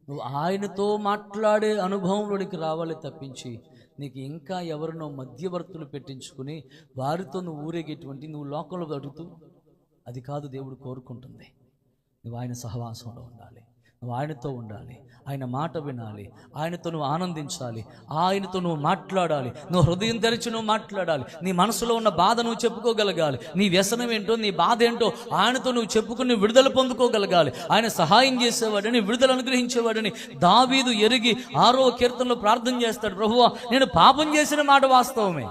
నువ్వు ఆయనతో మాట్లాడే అనుభవంలోనికి రావాలి తప్పించి నీకు ఇంకా ఎవరినో మధ్యవర్తులు పెట్టించుకుని వారితో నువ్వు ఊరేగేటువంటి నువ్వు లోకంలో అడుగుతూ, అది కాదు దేవుడు కోరుకుంటుంది. నువ్వు ఆయన సహవాసంలో ఉండాలి, నువ్వు ఆయనతో ఉండాలి, ఆయన మాట వినాలి, ఆయనతో నువ్వు ఆనందించాలి, ఆయనతో నువ్వు మాట్లాడాలి, నువ్వు హృదయం తెరిచి నువ్వు మాట్లాడాలి, నీ మనసులో ఉన్న బాధ నువ్వు చెప్పుకోగలగాలి, నీ వ్యసనం ఏంటో, నీ బాధ ఏంటో ఆయనతో నువ్వు చెప్పుకుని విడుదల పొందుకోగలగాలి. ఆయన సహాయం చేసేవాడని, విడుదల అనుగ్రహించేవాడని దావీదు ఎరిగి 6వ కీర్తనలో ప్రార్థన చేస్తాడు, ప్రభువా నేను పాపం చేసిన మాట వాస్తవమే,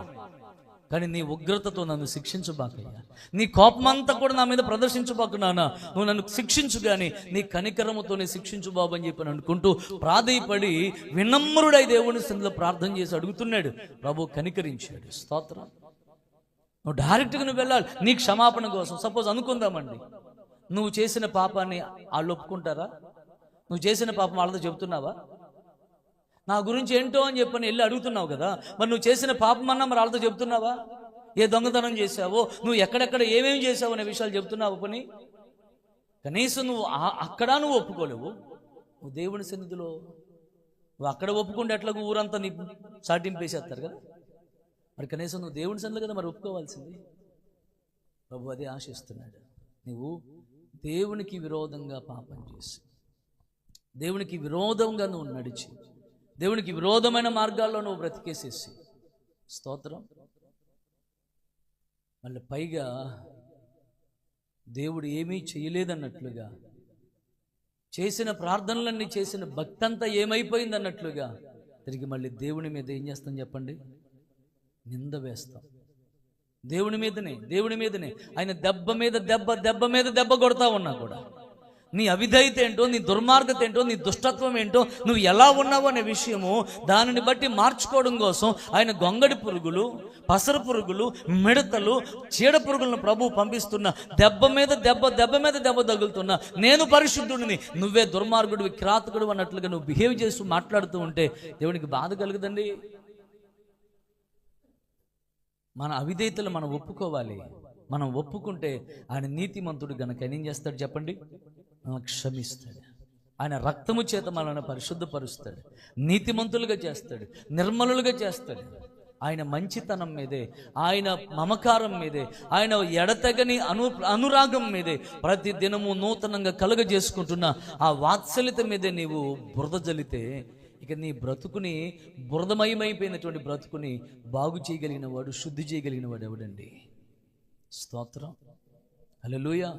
కానీ నీ ఉగ్రతతో నన్ను శిక్షించబాకయ్యా, నీ కోపమంతా కూడా నా మీద ప్రదర్శించబాకు నాన్న, నువ్వు నన్ను శిక్షించు కానీ నీ కనికరముతోనే శిక్షించు బాబు అని చెప్పి అనుకుంటూ ప్రాధేయపడి వినమ్రుడై దేవుని సన్నిధిలో ప్రార్థన చేసి అడుగుతున్నాడు. ప్రభు కనికరించాడు. స్తోత్రం. నువ్వు డైరెక్ట్గా నువ్వు వెళ్ళాలి నీ క్షమాపణ కోసం. సపోజ్ అనుకుందామండి, నువ్వు చేసిన పాపాన్ని వాళ్ళు ఒప్పుకుంటారా? నువ్వు చేసిన పాపం వాళ్ళతో చెబుతున్నావా? నా గురించి ఏంటో అని చెప్పని వెళ్ళి అడుగుతున్నావు కదా, మరి నువ్వు చేసిన పాపం అన్నా మరి వాళ్ళతో చెప్తున్నావా? ఏ దొంగతనం చేసావో, నువ్వు ఎక్కడెక్కడ ఏమేమి చేసావు అనే విషయాలు చెప్తున్నావు పని? కనీసం నువ్వు అక్కడ నువ్వు ఒప్పుకోలేవు. నువ్వు దేవుని సన్నిధిలో నువ్వు అక్కడ ఒప్పుకుంటే ఎట్లాగో ఊరంతా నీ చాటింపేసేస్తారు కదా. మరి కనీసం నువ్వు దేవుని సందులో కదా మరి ఒప్పుకోవాల్సింది. ప్రభు అదే ఆశిస్తున్నాడు. నువ్వు దేవునికి విరోధంగా పాపం చేసి, దేవునికి విరోధంగా నువ్వు నడిచి, దేవునికి విరోధమైన మార్గాల్లో నువ్వు బ్రతికేసేసి, స్తోత్రం, మళ్ళీ పైగా దేవుడు ఏమీ చేయలేదన్నట్లుగా, చేసిన ప్రార్థనలన్నీ, చేసిన భక్తి అంతా ఏమైపోయింది అన్నట్లుగా తిరిగి మళ్ళీ దేవుని మీద ఏం చేస్తాం చెప్పండి? నింద వేస్తాం. దేవుని మీదనే ఆయన దెబ్బ మీద దెబ్బ కొడతా ఉన్నా కూడా నీ అవిధేయత ఏంటో, నీ దుర్మార్గత ఏంటో, నీ దుష్టత్వం ఏంటో, నువ్వు ఎలా ఉన్నావు అనే విషయము దానిని బట్టి మార్చుకోవడం కోసం ఆయన గొంగడి పురుగులు, పసర పురుగులు, మిడతలు, చీడ పురుగులను ప్రభు పంపిస్తున్న, దెబ్బ మీద దెబ్బ తగులుతున్నా, నేను పరిశుద్ధుడిని, నువ్వే దుర్మార్గుడివి, కిరాతకుడు అన్నట్లుగా నువ్వు బిహేవ్ చేస్తూ మాట్లాడుతూ ఉంటే దేవునికి బాధ కలుగుదండి. మన అవిధేయతలు మనం ఒప్పుకోవాలి. మనం ఒప్పుకుంటే ఆయన నీతిమంతుడు గనక ఏం చేస్తాడు చెప్పండి? క్షమిస్తాడు. ఆయన రక్తము చేత మనల్ని పరిశుద్ధపరుస్తాడు, నీతిమంతులుగా చేస్తాడు, నిర్మలులుగా చేస్తాడు. ఆయన మంచితనం మీదే, ఆయన మమకారం మీదే, ఆయన ఎడతెగని అనురాగం మీదే ప్రతి దినము నూతనంగా కలుగజేసుకుంటున్న ఆ వాత్సల్యత మీదే నీవు బురద జల్లితే ఇక నీ బ్రతుకుని, బురదమయమైపోయినటువంటి బ్రతుకుని బాగు చేయగలిగిన వాడు, శుద్ధి చేయగలిగిన వాడు ఎవడండి? స్తోత్రం, హల్లెలూయా.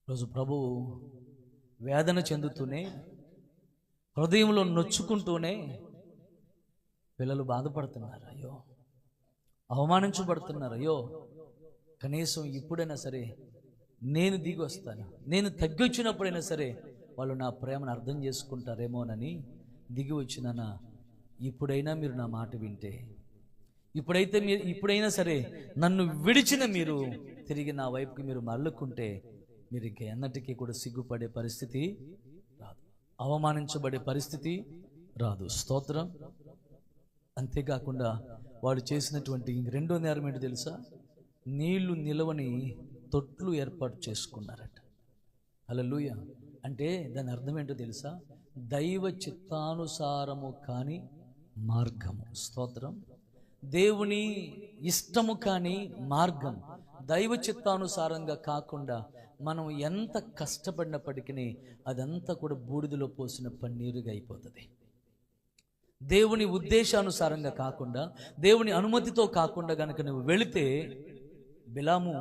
రోజు ప్రభువు వేదన చెందుతూనే, హృదయంలో నొచ్చుకుంటూనే పిల్లలు బాధపడుతున్నారు, అయ్యో అవమానించబడుతున్నారు, అయ్యో కనీసం ఇప్పుడైనా సరే నేను దిగి వస్తాను, నేను తగ్గొచ్చినప్పుడైనా సరే వాళ్ళు నా ప్రేమను అర్థం చేసుకుంటారేమోనని దిగి వచ్చినానా, ఇప్పుడైనా మీరు నా మాట వింటే, ఇప్పుడైనా సరే నన్ను విడిచిన మీరు తిరిగి నా వైపుకి మీరు మరలుకుంటే మీరు ఇంక ఎన్నటికీ కూడా సిగ్గుపడే పరిస్థితి రాదు, అవమానించబడే పరిస్థితి రాదు. స్తోత్రం. అంతేకాకుండా వాడు చేసినటువంటి రెండో నేరం ఏంటో తెలుసా? నీళ్లు నిలవని తొట్లు ఏర్పాటు చేసుకున్నారట. హల్లెలూయా. అంటే దాని అర్థం ఏంటో తెలుసా? దైవ చిత్తానుసారము కాని మార్గము. స్తోత్రం. దేవుని ఇష్టము కాని మార్గం, దైవ చిత్తానుసారంగా కాకుండా మనం ఎంత కష్టపడినప్పటికీ అదంతా కూడా బూడిదలో పోసిన పన్నీరుగా అయిపోతుంది. దేవుని ఉద్దేశానుసారంగా కాకుండా, దేవుని అనుమతితో కాకుండా గనక నువ్వు వెళితే, బిలాము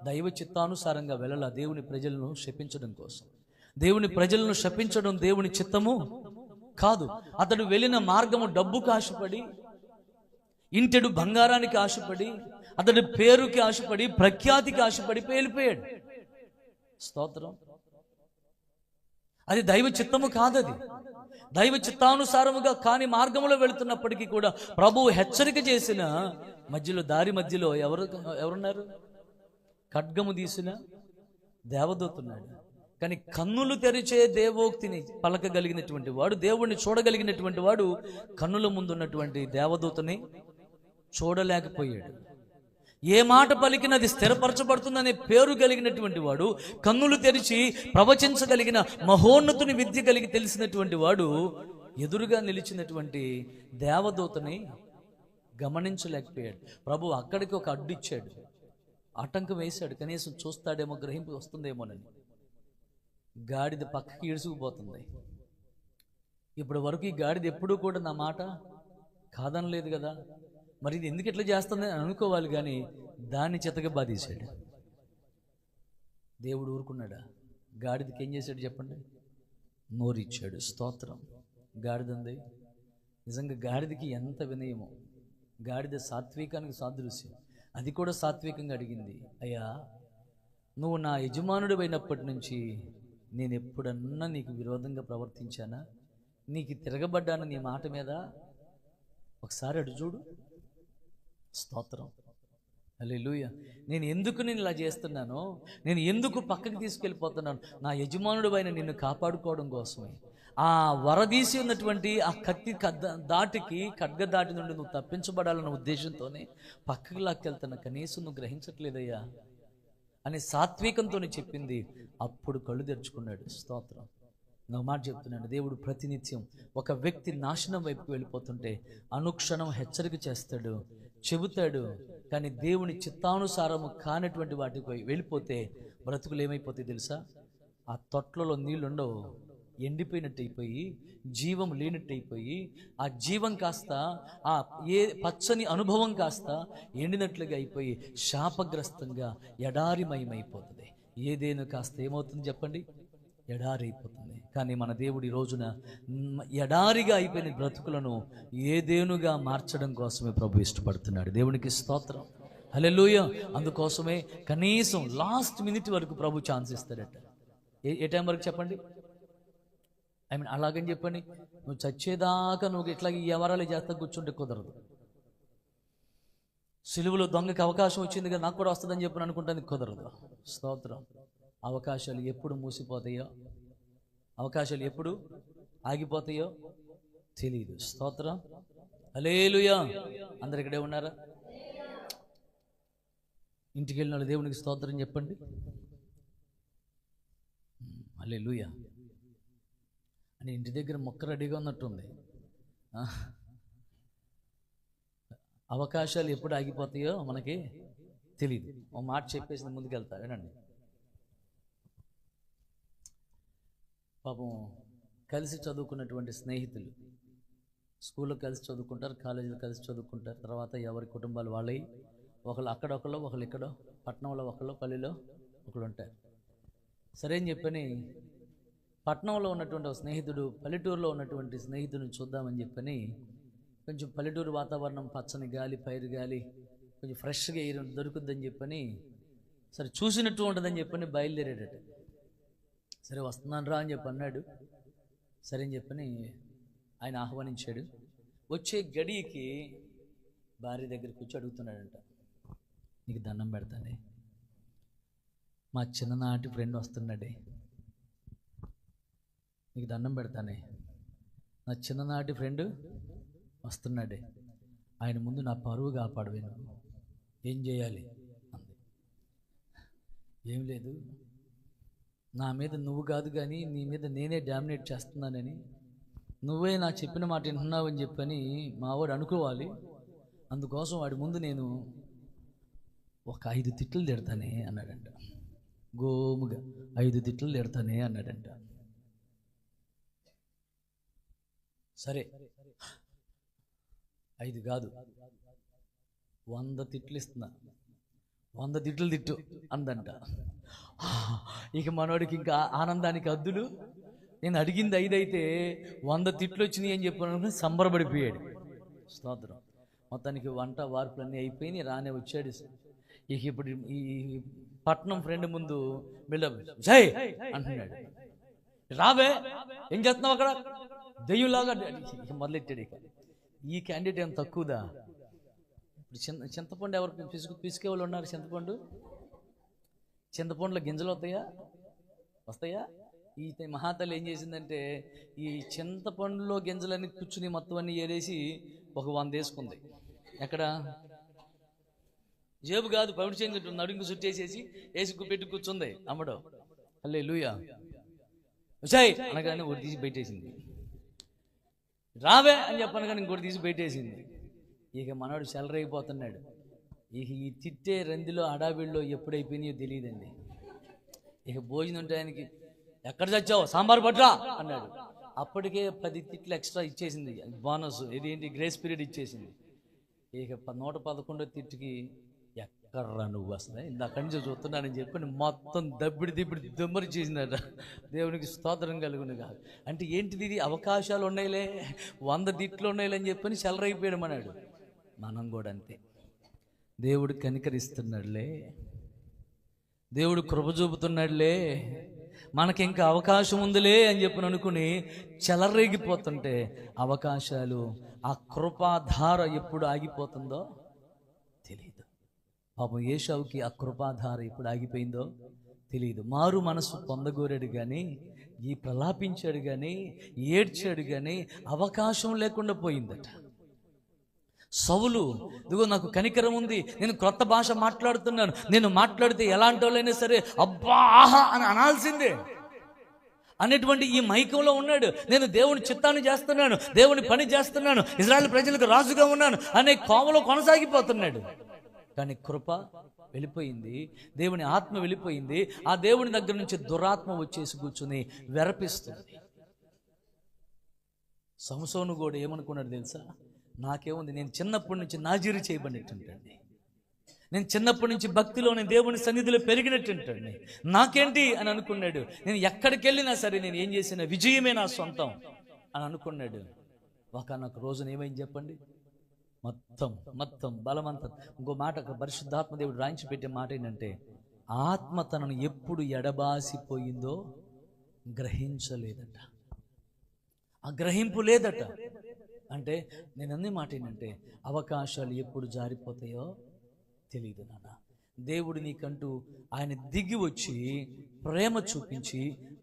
దైవ చిత్తానుసారంగా వెళ్ళాల దేవుని ప్రజలను శపించడం కోసం. దేవుని ప్రజలను శపించడం దేవుని చిత్తము కాదు. అతడు వెళ్ళిన మార్గము డబ్బుకు ఆశపడి, ఇంటెడు బంగారానికి ఆశపడి, అతడి పేరుకి ఆశపడి, ప్రఖ్యాతికి ఆశపడి వెళ్ళిపోయాడు. స్తోత్రం. అది దైవ చిత్తము కాదది. దైవ చిత్తానుసారముగా కాని మార్గంలో వెళుతున్నప్పటికీ కూడా ప్రభువు హెచ్చరిక చేసిన మధ్యలో, దారి మధ్యలో ఎవరున్నారు? ఖడ్గము తీసిన దేవదూతున్నాడు. కానీ కన్నులు తెరిచే దేవోక్తిని పలకగలిగినటువంటి వాడు, దేవుణ్ణి చూడగలిగినటువంటి వాడు కన్నుల ముందున్నటువంటి దేవదూతని చూడలేకపోయాడు. ఏ మాట పలికినది స్థిరపరచబడుతుందనే పేరు కలిగినటువంటి వాడు, కన్నులు తెరిచి ప్రవచించగలిగిన మహోన్నతుని విద్య కలిగి తెలిసినటువంటి వాడు ఎదురుగా నిలిచినటువంటి దేవదూతని గమనించలేకపోయాడు. ప్రభు అక్కడికి ఒక అడ్డిచ్చాడు, ఆటంకం వేశాడు. కనీసం చూస్తాడేమో, గ్రహింపు వస్తుందేమోనని. గాడిద పక్కకి ఈడ్చుకుపోతుంది. ఇప్పటి వరకు ఈ గాడిద ఎప్పుడూ కూడా నా మాట కాదనలేదు కదా, మరి ఇది ఎందుకు ఇట్లా చేస్తుందని అనుకోవాలి. కానీ దాన్ని చితక బాధేశాడు. దేవుడు ఊరుకున్నాడా? గాడిదకి ఏం చేశాడు చెప్పండి? నోరిచ్చాడు. స్తోత్రం. గాడిదంది నిజంగా గాడిదకి ఎంత వినయమో. గాడిద సాత్వికానికి సాదృశ్యం. అది కూడా సాత్వికంగా అడిగింది, అయ్యా నువ్వు నా యజమానుడు అయినప్పటి నుంచి నేను ఎప్పుడన్నా నీకు విరోధంగా ప్రవర్తించానా? నీకు తిరగబడ్డాను నీ మాట మీద? ఒకసారి అడు చూడు. స్తోత్రం, హల్లెలూయా. నేను ఎందుకు నేను ఇలా చేస్తున్నానో, నేను ఎందుకు పక్కకి తీసుకెళ్ళిపోతున్నాను? నా యజమానుడు అయిన నిన్ను కాపాడుకోవడం కోసమే. ఆ వరదీసి ఉన్నటువంటి ఆ కత్తి ఖడ్గ దాటి నుండి నువ్వు తప్పించబడాలన్న ఉద్దేశంతోనే పక్కకి లాక్కెళ్తున్నా. కనీసం నువ్వు గ్రహించట్లేదయ్యా. అని సాత్వికంతో చెప్పింది. అప్పుడు కళ్ళు తెరుచుకున్నాడు. స్తోత్రం. నా మాట చెప్తున్నాడు, దేవుడు ప్రతినిత్యం ఒక వ్యక్తి నాశనం వైపుకి వెళ్ళిపోతుంటే అనుక్షణం హెచ్చరిక చేస్తాడు, చెబుతాడు. కానీ దేవుని చిత్తానుసారము కానటువంటి వాటికి వెళ్ళిపోతే బ్రతుకులు ఏమైపోతాయి తెలుసా? ఆ తొట్లలో నీళ్ళుండవు, ఎండిపోయినట్టు అయిపోయి, జీవం లేనట్టు అయిపోయి, ఆ జీవం కాస్త ఆ పచ్చని అనుభవం కాస్త ఎండినట్లుగా అయిపోయి శాపగ్రస్తంగా ఎడారిమయమైపోతుంది. ఏదేను కాస్త ఏమవుతుంది చెప్పండి? ఎడారి అయిపోతుంది. కానీ మన దేవుడు ఈ రోజున ఎడారిగా అయిపోయిన బ్రతుకులను ఏదేనుగా మార్చడం కోసమే ప్రభు ఇష్టపడుతున్నాడు. దేవునికి స్తోత్రం, హల్లెలూయా. అందుకోసమే కనీసం లాస్ట్ మినిట్ వరకు ప్రభు ఛాన్స్ ఇస్తాడట. ఏ టైం వరకు చెప్పండి? అలాగని చెప్పండి, నువ్వు చచ్చేదాకా నువ్వు ఇట్లా ఈ వ్యవహారాలు చేస్తా కూర్చుంటే కుదరదు. సిలువలో దొంగకి అవకాశం వచ్చింది కదా, నాకు కూడా వస్తుందని చెప్పని అనుకుంటాను, కుదరదు. స్తోత్రం. అవకాశాలు ఎప్పుడు మూసిపోతాయో, అవకాశాలు ఎప్పుడు ఆగిపోతాయో తెలియదు. స్తోత్రం, హల్లెలూయా. అందరు ఇక్కడే ఉన్నారా? ఇంటికి వెళ్ళిన వాళ్ళు దేవునికి స్తోత్రం చెప్పండి. హల్లెలూయా అని ఇంటి దగ్గర మొక్క రెడీగా ఉన్నట్టుంది. అవకాశాలు ఎప్పుడు ఆగిపోతాయో మనకి తెలియదు. ఒక మాట చెప్పేసి ముందుకెళ్తా వినండి. పాపం కలిసి చదువుకున్నటువంటి స్నేహితులు, స్కూల్లో కలిసి చదువుకుంటారు, కాలేజీలో కలిసి చదువుకుంటారు. తర్వాత ఎవరి కుటుంబాలు వాళ్ళవి, ఒకళ్ళు అక్కడొకళ్ళు, ఒకళ్ళు ఇక్కడో, పట్టణంలో ఒకళ్ళు, పల్లెలో ఒకళ్ళు ఉంటారు. సరే అని చెప్పని పట్టణంలో ఉన్నటువంటి ఒక స్నేహితుడు పల్లెటూరులో ఉన్నటువంటి స్నేహితుడిని చూద్దామని చెప్పని కొంచెం పల్లెటూరు వాతావరణం, పచ్చని గాలి, పైరు గాలి, కొంచెం ఫ్రెష్గా ఎయిర్ దొరుకుద్దని చెప్పని, సరే చూసినట్టు ఉంటుందని చెప్పని బయలుదేరాడట. సరే వస్తున్నాను రా అని చెప్పి అన్నాడు. సరే అని చెప్పని ఆయన ఆహ్వానించాడు. వచ్చే గడియకి భార్య దగ్గరికి వచ్చి అడుగుతున్నాడంట, నీకు దండం పెడతానే, మా చిన్ననాటి ఫ్రెండ్ వస్తున్నాడే, నీకు దండం పెడతానే, నా చిన్ననాటి ఫ్రెండ్ వస్తున్నాడే, ఆయన ముందు నా పరువు కాపాడవే, నువ్వు ఏం చేయాలి అంది. ఏం లేదు, నా మీద నువ్వు కాదు కానీ నీ మీద నేనే డామినేట్ చేస్తున్నానని, నువ్వే నా చెప్పిన మాట వింటున్నావు అని చెప్పని మావాడు అనుకోవాలి. అందుకోసం వాడి ముందు నేను ఒక 5 తిట్లు తిడతానే అన్నాడంట. గోముగా 5 తిట్లు తిడతానే అన్నాడంట. సరే 5 కాదు 100 తిట్లు ఇస్తున్నా, 100 తిట్లు తిట్టు అందంట. ఇక మనోడికి ఇంకా ఆనందానికి హద్దులు. నేను అడిగింది 5 అయితే 100 తిట్లు వచ్చినాయి అని చెప్పి సంబరపడిపోయాడు. స్తోత్రం. మొత్తానికి వంట వార్పులన్నీ అయిపోయి రానే వచ్చాడు. ఇక ఇప్పుడు ఈ పట్నం ఫ్రెండ్ ముందు బిల్డప్ జై అంటున్నాడు. రావే, ఏం చేస్తున్నావు అక్కడ, దెయ్యంలాగా మొదలెట్టాడు. ఇక ఈ క్యాండిడేట్ ఏం తక్కువదా? ఇప్పుడు చింతపండు ఎవరికి పిసికే వాళ్ళు ఉన్నారు? చింతపండులో గింజలు వస్తాయా? ఈ మహాతల్లి ఏం చేసిందంటే ఈ చింతపండులో గింజలన్నీ కూర్చుని మొత్తం అన్నీ ఏరేసి ఒక 100 వేసుకుంది. ఎక్కడ? జేబు కాదు, పవిడి చేంగి నడుంగు చుట్టేసేసి వేసి పెట్టి కూర్చుంది అమ్మడు. హల్లెలూయా. వచ్చాయి అనగానే ఒకటి తీసి పెట్టేసింది. రావే అని చెప్పను కానీ ఇంకోటి తీసి పెట్టేసింది. ఇక మనవాడు చెలరైపోతున్నాడు. ఇక ఈ తిట్టే రందిలో హడావిడిలో ఎప్పుడైపోయినాయో తెలియదండి. ఇక భోజనం టయానికి ఎక్కడ చచ్చావు, సాంబార్ పట్రా అన్నాడు. అప్పటికే 10 తిట్లు ఎక్స్ట్రా ఇచ్చేసింది, బోనస్. ఇదేంటి, గ్రేస్ పీరియడ్ ఇచ్చేసింది. ఇక 111వ తిట్టుకి ఎక్కడ్రా నువ్వు అసలు, ఇందాక నుంచి చూస్తున్నానని చెప్పి మొత్తం దమ్మిడి దొమ్మరి చేసిందట. దేవునికి స్తోత్రం కలుగును కాదు. అంటే ఏంటిది, ఇది అవకాశాలు ఉన్నాయిలే, 100 తిట్లు ఉన్నాయిలే అని చెప్పని చెలరైపోయాడు అన్నాడు. మనం కూడా అంతే. దేవుడు కనికరిస్తున్నాడులే, దేవుడు కృప చూపుతున్నాడులే, మనకి ఇంకా అవకాశం ఉందిలే అని చెప్పి అనుకుని చెలరేగిపోతుంటే అవకాశాలు, ఆ కృపాధార ఎప్పుడు ఆగిపోతుందో తెలియదు. పాపం ఏశావుకి ఆ కృపాధార ఎప్పుడు ఆగిపోయిందో తెలియదు. మారు మనసు పొందగోరాడు కానీ, ఈ ప్రలాపించాడు కానీ, ఏడ్చాడు కానీ అవకాశం లేకుండా పోయిందట. సౌలు, ఇదిగో నాకు కనికరం ఉంది, నేను క్రొత్త భాష మాట్లాడుతున్నాను, నేను మాట్లాడితే ఎలాంటి వాళ్ళైనా సరే అబ్బా ఆహా అని అనాల్సిందే అనేటువంటి ఈ మైకంలో ఉన్నాడు. నేను దేవుని చిత్తాన్ని చేస్తున్నాను, దేవుని పని చేస్తున్నాను, ఇజ్రాయెల్ ప్రజలకు రాజుగా ఉన్నాను అనే కోవలో కొనసాగిపోతున్నాడు. కానీ కృప వెళ్ళిపోయింది, దేవుని ఆత్మ వెళ్ళిపోయింది. ఆ దేవుని దగ్గర నుంచి దురాత్మ వచ్చేసి కూర్చుని వెరపిస్తుంది. సంసోను కూడా ఏమనుకున్నాడు తెలుసా? నాకేముంది, నేను చిన్నప్పటి నుంచి నాజీరు చేయబడినట్టుంటండి, నేను చిన్నప్పటి నుంచి భక్తిలోని దేవుని సన్నిధిలో పెరిగినట్టుంటండి, నాకేంటి అని అనుకున్నాడు. నేను ఎక్కడికి వెళ్ళినా సరే నేను ఏం చేసిన విజయమే నా సొంతం అని అనుకున్నాడు. ఒకనొక రోజున ఏమైంది చెప్పండి? మొత్తం బలమంతా. ఇంకో మాట పరిశుద్ధాత్మ దేవుడు రాయించి పెట్టే మాట ఏంటంటే, ఆత్మ తనను ఎప్పుడు ఎడబాసిపోయిందో గ్రహించలేదట. ఆ గ్రహింపు లేదట. అంటే నేను అన్ని మాట ఏంటంటే, అవకాశాలు ఎప్పుడు జారిపోతాయో తెలియదు నాన్న. దేవుడు నీకంటూ ఆయన దిగి వచ్చి ప్రేమ చూపించి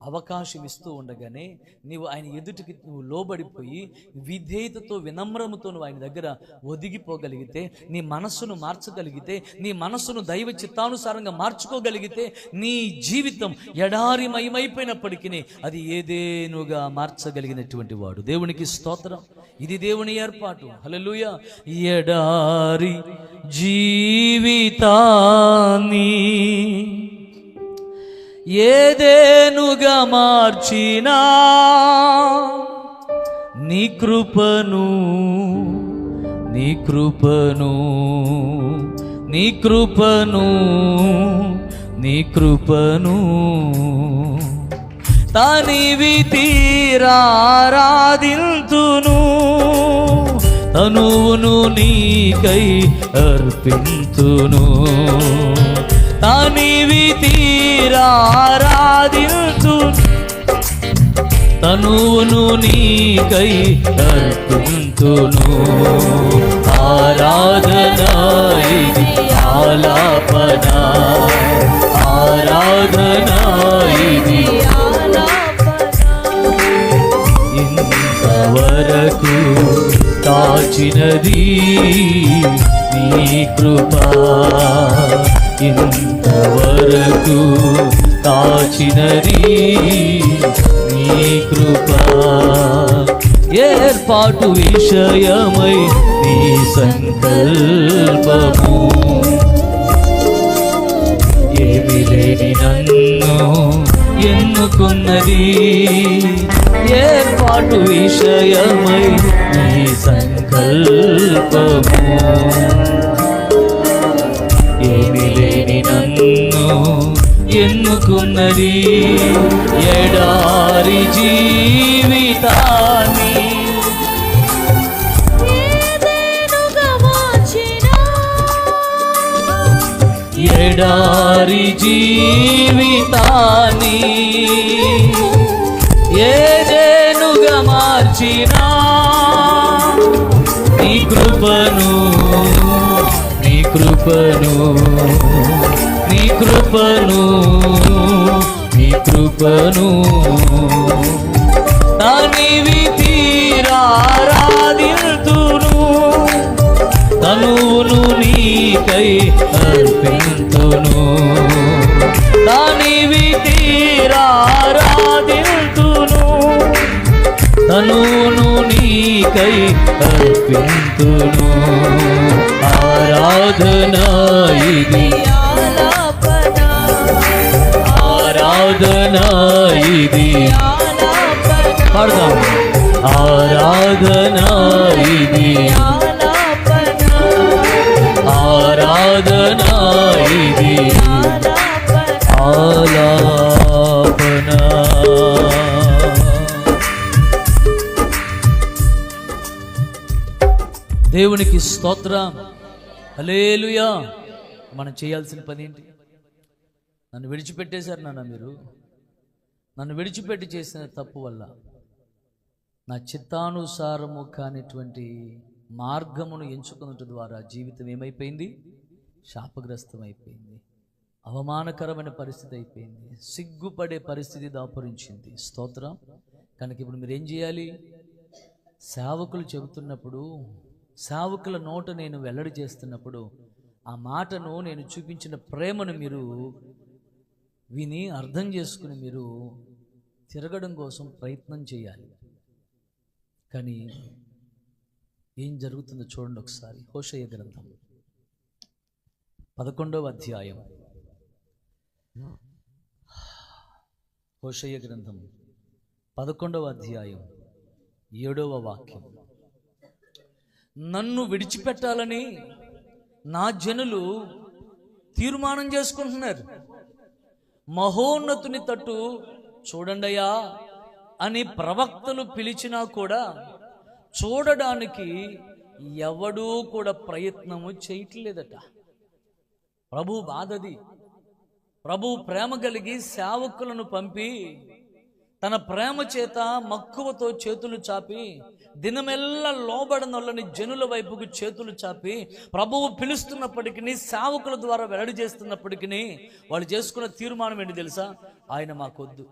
అవకాశం ఇస్తూ ఉండగానే నీవు ఆయన ఎదుటికి నువ్వు లోబడిపోయి విధేయతతో వినమ్రముతో నువ్వు ఆయన దగ్గర ఒదిగిపోగలిగితే, నీ మనస్సును మార్చగలిగితే, నీ మనస్సును దైవ చిత్తానుసారంగా మార్చుకోగలిగితే, నీ జీవితం ఎడారిమయమైపోయినప్పటికీ అది ఏదేనుగా మార్చగలిగినటువంటి వాడు. దేవునికి స్తోత్రం. ఇది దేవుని ఏర్పాటు. హల్లెలూయా. ఎడారి జీవితాన్ని ఏదేనుగా మార్చినా నీ కృపను నీ కృపను నీ కృపను నీ కృపను తనివి తీరారాధింతును, తనువును నీకై అర్పింతును. తనివి తీరారాధింతును, తనువును నీకై అర్పింతును. ఆరాధనా ఇది ఆలాపన, ఆరాధనా ఇది ఇంతవరకు కాచినది నీ కృపా, ఇంతవరకు కాచినది నీ కృపా. ఏర్పాటు విషయమై నీ సంకల్పము, ఏమి లేని నన్ను ఎన్నుకున్నది. ఏర్పాటు విషయమై నీ సంకల్పము, ఏమి లేని నన్ను ఎన్నుకున్నది. ఎడారి జీవితాన్ని ఎడారి జీవితాన్ని ఏదేనుగా మార్చినా నీ కృపను నీ కృపను నీ కృపను నీ కృపను తనివి తీరారాధింతును, తనువును నీకై అర్పింతును. తనివి తీరారాధింతును, తనువును నీకై అర్పింతును. ఆరాధనా ఇది ఆరాధనా ఇది పాడదాం. ఆరాధనా ఇది ఆరాధనా ఇది ఆలాపన. దేవునికి స్తోత్రం. హల్లెలూయా. మనం చేయాల్సిన పని ఏంటి? నన్ను విడిచిపెట్టేశారు నాన్న, మీరు నన్ను విడిచిపెట్టి చేసిన తప్పు వల్ల నా చిత్తానుసారము కానిటువంటి మార్గమును ఎంచుకున్నట్టు ద్వారా జీవితం ఏమైపోయింది? శాపగ్రస్తమైపోయింది, అవమానకరమైన పరిస్థితి అయిపోయింది, సిగ్గుపడే పరిస్థితి దాపురించింది. స్తోత్రం. కనుక ఇప్పుడు మీరేం చేయాలి? సేవకులు చెబుతున్నప్పుడు సేవకుల నోట నేను వెల్లడి చేస్తున్నప్పుడు ఆ మాటను, నేను చూపించిన ప్రేమను మీరు విని అర్థం చేసుకుని మీరు తిరగడం కోసం ప్రయత్నం చేయాలి. కానీ ఏం జరుగుతుందో చూడండి ఒకసారి. హోషేయ గ్రంథం 11వ అధ్యాయం. హోషేయ గ్రంథం 11వ అధ్యాయం 7వ వాక్యం. నన్ను విడిచిపెట్టాలని నా జనులు తీర్మానం చేసుకుంటున్నారు. మహోన్నతుని తట్టు చూడండియా అని ప్రవక్తలు పిలిచినా కూడా చూడడానికి ఎవడూ కూడా ప్రయత్నము చేయట్లేదట. ప్రభు బాధది. ప్రభు ప్రేమ కలిగి సేవకులను పంపి తన ప్రేమ చేత మక్కువతో చేతులు చాపి దినమెల్లా లోబడనొల్లని జనుల వైపుకు చేతులు చాపి ప్రభువు పిలుస్తున్నప్పటికీ, సేవకుల ద్వారా వెల్లడి చేస్తున్నప్పటికీ వాళ్ళు చేసుకున్న తీర్మానం ఏంటి తెలుసా? ఆయన మాకొద్దు.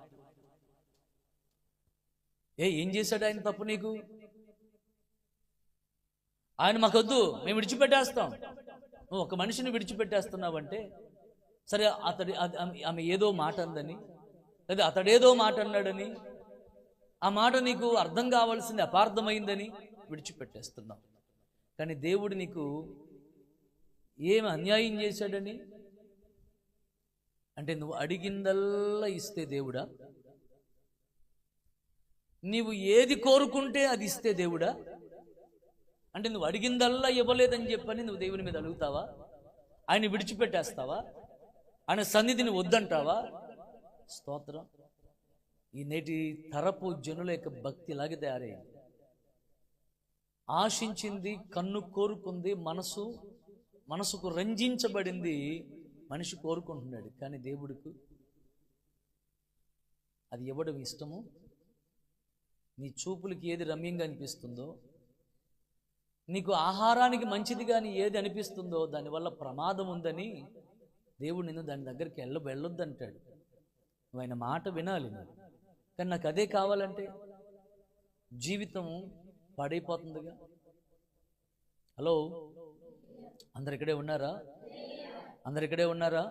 ఏం చేశాడు ఆయన తప్పు నీకు? ఆయన మాకొద్దు, మేము విడిచిపెట్టేస్తాం. నువ్వు ఒక మనిషిని విడిచిపెట్టేస్తున్నావంటే సరే, ఆమె ఏదో మాట అందని, లేదా అతడేదో మాట అన్నాడని, ఆ మాట నీకు అర్థం కావాల్సింది అపార్థమైందని విడిచిపెట్టేస్తున్నావు. కానీ దేవుడు నీకు ఏమి అన్యాయం చేశాడని అంటే, నువ్వు అడిగిందల్లా ఇస్తే దేవుడా? నీవు ఏది కోరుకుంటే అది ఇస్తే దేవుడా? అంటే నువ్వు అడిగిందల్లా ఇవ్వలేదని చెప్పని నువ్వు దేవుని మీద అడుగుతావా? ఆయన విడిచిపెట్టేస్తావా? ఆయన సన్నిధిని వద్దంటావా? స్తోత్రం. ఈ నేటి తరపు జనుల యొక్క భక్తి ఇలాగే తయారైంది. ఆశించింది, కన్ను కోరుకుంది, మనసుకు రంజించబడింది మనిషి కోరుకుంటున్నాడు. కానీ దేవుడికి అది ఇవ్వడం ఇష్టము. నీ చూపులకి ఏది రమ్యంగా అనిపిస్తుందో, నీకు ఆహారానికి మంచిది కానీ ఏది అనిపిస్తుందో దానివల్ల ప్రమాదం ఉందని దేవుడు నిన్ను దాని దగ్గరికి వెళ్ళొద్దంటాడు. నువ్వు ఆయన మాట వినాలి. కానీ నాకు అదే కావాలంటే జీవితం పాడైపోతుందిగా. హలో, అందరు ఇక్కడే ఉన్నారా? అందరు ఇక్కడే ఉన్నారా?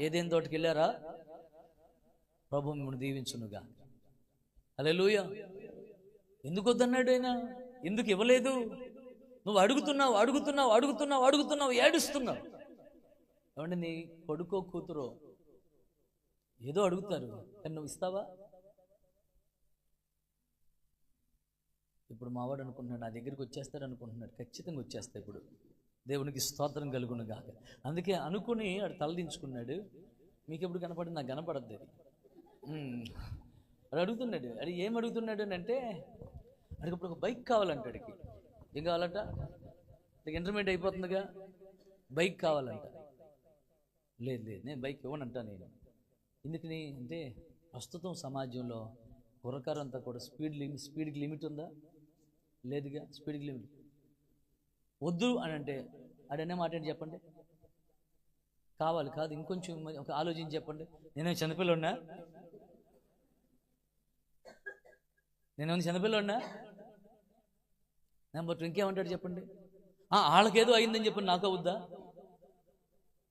ఏదేం తోటకి వెళ్ళారా? ప్రభు మిమ్మల్ని దీవించునుగా. హల్లెలూయా. ఎందుకు వద్దన్నాడు ఆయన? ఎందుకు ఇవ్వలేదు? నువ్వు అడుగుతున్నావు, ఏడుస్తున్నావు. ఏమంటే నీ కొడుకో కూతురో ఏదో అడుగుతారు, కానీ నువ్వు ఇస్తావా? ఇప్పుడు మావాడు అనుకుంటున్నాడు నా దగ్గరికి వచ్చేస్తాడు అనుకుంటున్నాడు. ఖచ్చితంగా వచ్చేస్తా. ఇప్పుడు దేవునికి స్తోత్రం కలుగును గాక. అందుకే అనుకుని ఆడు తలదించుకున్నాడు. మీకు ఎప్పుడు కనపడింది? నాకు కనపడద్దు. అది అడుగుతున్నాడు. అది ఏం అడుగుతున్నాడు అని అంటే, అడిగి ఇప్పుడు ఒక బైక్ కావాలంట. అడిగి ఏం కావాలంట? ఇంటర్మీడియట్ అయిపోతుందిగా, బైక్ కావాలంట. లేదు నేను బైక్ ఇవ్వనంటా. నేను ఎందుకని అంటే, ప్రస్తుతం సమాజంలో కుర్రకారంతా కూడా స్పీడ్కి లిమిట్ ఉందా? లేదుగా. స్పీడ్కి లిమిట్ వద్దు అని అంటే అడనే మాట ఏంటి చెప్పండి? కావాలి కాదు, ఇంకొంచెం ఒక ఆలోచించి చెప్పండి. నేనేం చిన్నపిల్లన్నా? చిన్నపిల్లన్నా? నెంబర్ 2 ఇంకేమంటాడు చెప్పండి? వాళ్ళకేదో అయిందని చెప్పండి, నాకు అవుద్దా?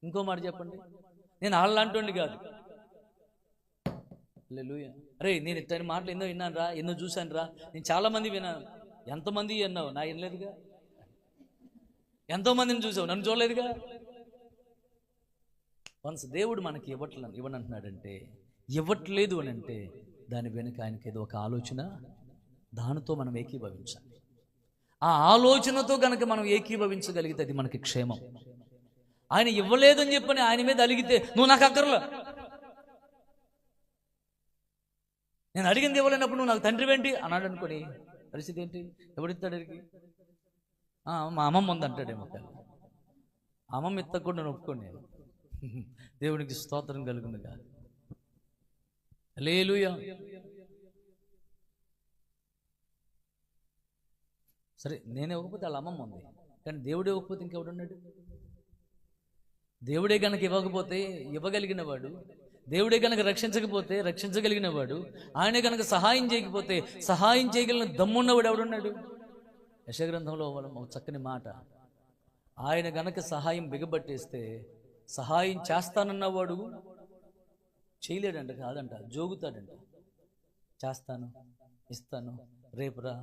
ఇంకో మాట చెప్పండి. నేను వాళ్ళంటోండి కాదు. హల్లెలూయా. అరే, నేను ఇట్టని మాటలు ఎన్నో విన్నాను రా, ఎన్నో చూశాను రా. నేను చాలామంది విన్నాను. ఎంతమంది విన్నావు? నా వినలేదుగా. ఎంతోమందిని చూసావు, నన్ను చూడలేదుగా. వన్స్ దేవుడు మనకి ఇవ్వనంటున్నాడంటే, ఇవ్వట్లేదు అని అంటే దాని వెనుక ఆయనకి ఏదో ఒక ఆలోచన, దానితో మనం ఏకీభవించాలి. ఆ ఆలోచనతో కనుక మనం ఏకీభవించగలిగితే అది మనకి క్షేమం. ఆయన ఇవ్వలేదని చెప్పని ఆయన మీద అలిగితే, నువ్వు నాకు అక్కర్లా, నేను అడిగింది ఇవ్వలేనప్పుడు నువ్వు నాకు తండ్రి ఏంటి అన్నాడు అనుకోని, పరిస్థితి ఏంటి? ఎవడిస్తాడు? అడిగి మా అమ్మమ్మ ఉందంటాడేమో. అమ్మమ్మ ఇత్తకుండా నేను ఒప్పుకోండి. నేను దేవునికి స్తోత్రం కలుగును కాదు. హల్లెలూయా. సరే, నేను ఇవ్వకపోతే వాళ్ళ అమ్మమ్మ ఉంది, కానీ దేవుడే ఇవ్వకపోతే ఇంకెవడున్నాడు? దేవుడే కనుక ఇవ్వకపోతే ఇవ్వగలిగిన వాడు, దేవుడే కనుక రక్షించకపోతే రక్షించగలిగిన వాడు, ఆయనే కనుక సహాయం చేయకపోతే సహాయం చేయగలిగిన దమ్మున్నవాడు ఎవడున్నాడు? యెషయా గ్రంథంలో ఒక చక్కని మాట, ఆయన గనక సహాయం బిగబట్టేస్తే సహాయం చేస్తానన్నవాడు చేయలేడంట, కాదంట, జోగుతాడంట. చేస్తాను, ఇస్తాను, రేపురా,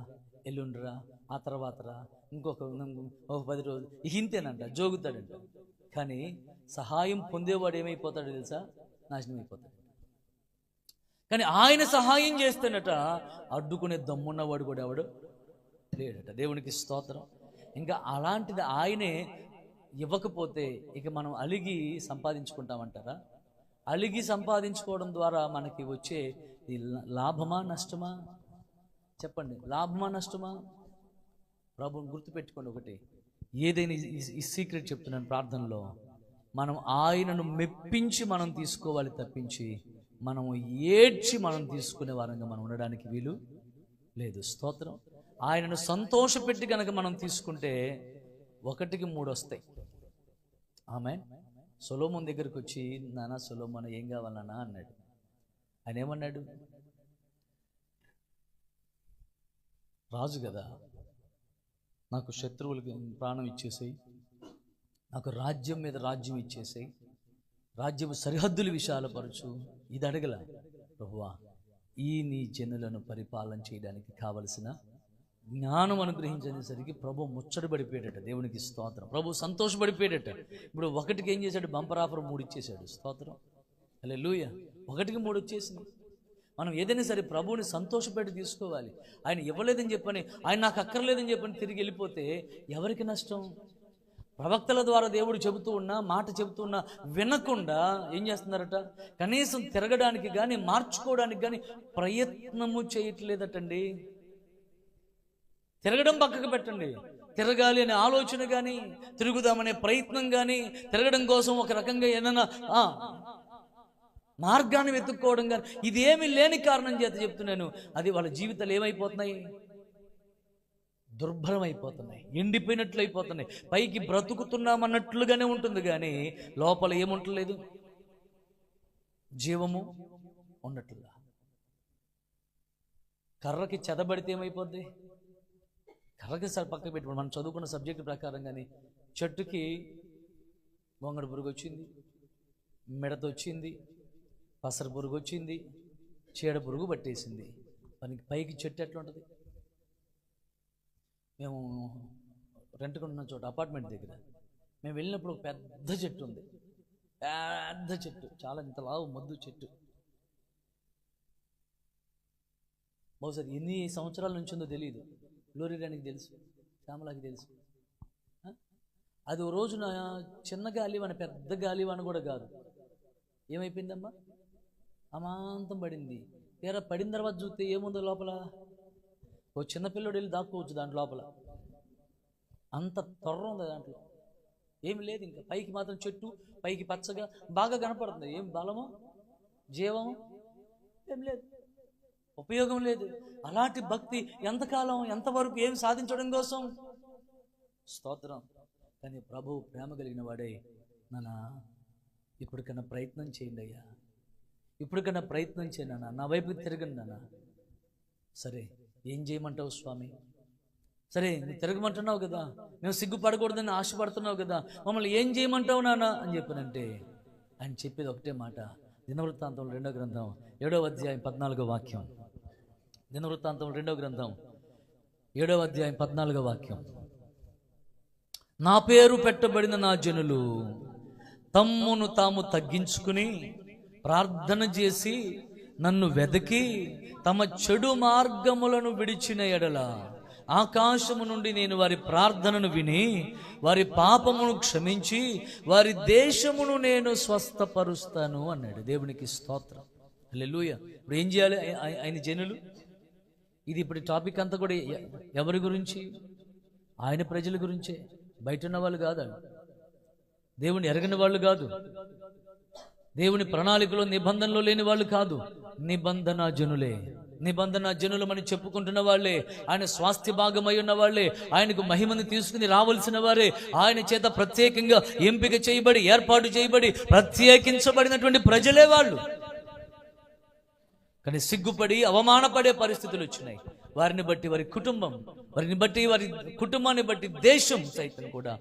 ఎల్లుండిరా, ఆ తర్వాతరా, ఇంకొక 10 రోజులు, ఇంతేనంట, జోగుతాడంట. కానీ సహాయం పొందేవాడు ఏమైపోతాడో తెలుసా? నాశనం అయిపోతాడు. కానీ ఆయన సహాయం చేస్తేనట అడ్డుకునే దమ్మున్నవాడు కూడా ఎవడు లేడట. దేవునికి స్తోత్రం. ఇంకా అలాంటిది ఆయనే ఇవ్వకపోతే ఇక మనం అలిగి సంపాదించుకుంటామంటారా? అలిగి సంపాదించుకోవడం ద్వారా మనకి వచ్చే లాభమా నష్టమా? చెప్పండి, లాభమా నష్టమా? ప్రభుని గుర్తుపెట్టుకోండి. ఒకటి, ఏదైనా ఈ సీక్రెట్ చెప్తున్నాను ప్రార్థనలో, మనం ఆయనను మెప్పించి మనం తీసుకోవాలి తప్పించి మనం ఏడ్చి మనం తీసుకునే వారంగా మనం ఉండడానికి వీలు లేదు. స్తోత్రం. ఆయనను సంతోషపెట్టి కనుక మనం తీసుకుంటే 1కి 3 వస్తాయి. ఆమేన్. సొలొమోను దగ్గరికి వచ్చి, నానా సొలొమోను ఏం కావాలన్నా అన్నాడు. ఆయన ఏమన్నాడు? రాజు కదా, నాకు శత్రువులకి ప్రాణం ఇచ్చేసాయి, నాకు రాజ్యం మీద రాజ్యం ఇచ్చేసాయి, రాజ్యపు సరిహద్దులు విశాలపరచు. ఇది అడగల. ప్రభువా, ఈ నీ జనులను పరిపాలన చేయడానికి కావలసిన జ్ఞానం అనుగ్రహించేసరికి ప్రభు ముచ్చటపడిపోయాడట. దేవునికి స్తోత్రం. ప్రభు సంతోషపడిపోయాడట. ఇప్పుడు 1కి ఏం చేశాడు? బంపర్ ఆఫర్ 3 ఇచ్చేశాడు. స్తోత్రం. హల్లెలూయా. 1కి 3 వచ్చేసింది. మనం ఏదైనా సరే ప్రభువుని సంతోషపెట్టి తీసుకోవాలి. ఆయన ఇవ్వలేదని చెప్పని, ఆయన నాకు అక్కర్లేదని చెప్పని తిరిగి వెళ్ళిపోతే ఎవరికి నష్టం? ప్రవక్తల ద్వారా దేవుడు చెబుతూ ఉన్నా, మాట చెబుతూ ఉన్నా వినకుండా ఏం చేస్తున్నారట? కనీసం తిరగడానికి కానీ మార్చుకోవడానికి కానీ ప్రయత్నము చేయట్లేదటండి. తిరగడం పక్కకు పెట్టండి, తిరగాలి అనే ఆలోచన కానీ, తిరుగుదామనే ప్రయత్నం కానీ, తిరగడం కోసం ఒక రకంగా ఏదైనా మార్గాన్ని వెతుక్కోవడం కానీ, ఇదేమీ లేని కారణం చేత చెప్తున్నాను. అది వాళ్ళ జీవితాలు ఏమైపోతున్నాయి? దుర్భరం అయిపోతున్నాయి, ఎండిపోయినట్లు అయిపోతున్నాయి. పైకి బ్రతుకుతున్నామన్నట్లుగానే ఉంటుంది కానీ లోపల ఏముంటలేదు, జీవము ఉన్నట్లుగా. కర్రకి చెదబడితే ఏమైపోద్ది? కర్రకి పక్కకు పెట్టుకోండి. మనం చదువుకున్న సబ్జెక్టు ప్రకారం కానీ, చెట్టుకి గొంగళి పురుగు వచ్చింది, మిడత వచ్చింది, పసర పురుగు వచ్చింది, చీడ పురుగు పట్టేసింది. మనకి పైకి చెట్టు ఎట్లా ఉంటుంది? మేము రెంట్కున్న చోట అపార్ట్మెంట్ దగ్గర మేము వెళ్ళినప్పుడు ఒక పెద్ద చెట్టు ఉంది, పెద్ద చెట్టు, చాలా ఇంత లావు మొద్దు చెట్టు. బహుశా ఎన్ని సంవత్సరాల నుంచి ఉందో తెలియదు. లోరీరానికి తెలుసు, శ్యామలాకి తెలుసు. అది ఓ రోజున చిన్న గాలివాన, పెద్ద గాలివాన కూడా కాదు, ఏమైపోయిందమ్మా? అమాంతం పడింది. తీరా పడిన తర్వాత చూస్తే ఏముందో లోపల? ఓ చిన్నపిల్లడు వెళ్ళి దాక్కోవచ్చు దాంట్లో లోపల. అంత తొర్ర ఉంది దాంట్లో, ఏమి లేదు. ఇంకా పైకి మాత్రం చెట్టు, పైకి పచ్చగా బాగా కనపడుతుంది. ఏం బలమో జీవము ఏం లేదు, ఉపయోగం లేదు. అలాంటి భక్తి ఎంతకాలం, ఎంతవరకు, ఏం సాధించడం కోసం? స్తోత్రం. కానీ ప్రభు ప్రేమ కలిగిన వాడే, నాన్న ఇప్పటికన్నా ప్రయత్నం చేయండి అయ్యా, ఇప్పటికన్నా ప్రయత్నం చేయండి నాన్న, నా వైపుకి తిరగండి నాన్న. సరే, ఏం చేయమంటావు స్వామి? సరే, నువ్వు తిరగమంటున్నావు కదా, మేము సిగ్గుపడకూడదని ఆశపడుతున్నావు కదా, మమ్మల్ని ఏం చేయమంటావు నాన్న అని చెప్పానంటే ఆయన చెప్పేది ఒకటే మాట. దినవృత్తాంతం 2వ గ్రంథం 7వ అధ్యాయం 14వ వాక్యం. దినవృత్తాంతం 2వ గ్రంథం 7వ అధ్యాయం 14వ వాక్యం. నా పేరు పెట్టబడిన నా జనులు తమ్మును తాము తగ్గించుకుని ప్రార్థన చేసి నన్ను వెదకి తమ చెడు మార్గములను విడిచిన ఎడల ఆకాశము నుండి నేను వారి ప్రార్థనను విని వారి పాపమును క్షమించి వారి దేశమును నేను స్వస్థపరుస్తాను అన్నాడు. దేవునికి స్తోత్రం. హల్లెలూయా. ఇప్పుడు ఏం చేయాలి ఆయన జనులు? ఇది ఇప్పుడు టాపిక్ అంతా కూడా ఎవరి గురించి? ఆయన ప్రజల గురించే. బయట ఉన్న వాళ్ళు కాదు, దేవుని ఎరగని వాళ్ళు కాదు, దేవుని ప్రణాళికలో నిబంధనలో లేని వాళ్ళు కాదు, నిబంధన జనులే. నిబంధన జనులమని చెప్పుకుంటున్న వాళ్ళే, ఆయన స్వాస్థ్య భాగమై ఉన్న వాళ్ళే, ఆయనకు మహిమను తీసుకుని రావాల్సిన వారే, ఆయన చేత ప్రత్యేకంగా ఎంపిక చేయబడి ఏర్పాటు చేయబడి ప్రత్యేకించబడినటువంటి ప్రజలే వాళ్ళు. కానీ సిగ్గుపడి అవమానపడే పరిస్థితులు వచ్చినాయి. వారిని బట్టి వారి కుటుంబం, వారిని బట్టి వారి కుటుంబాన్ని బట్టి దేశం సైతం కూడా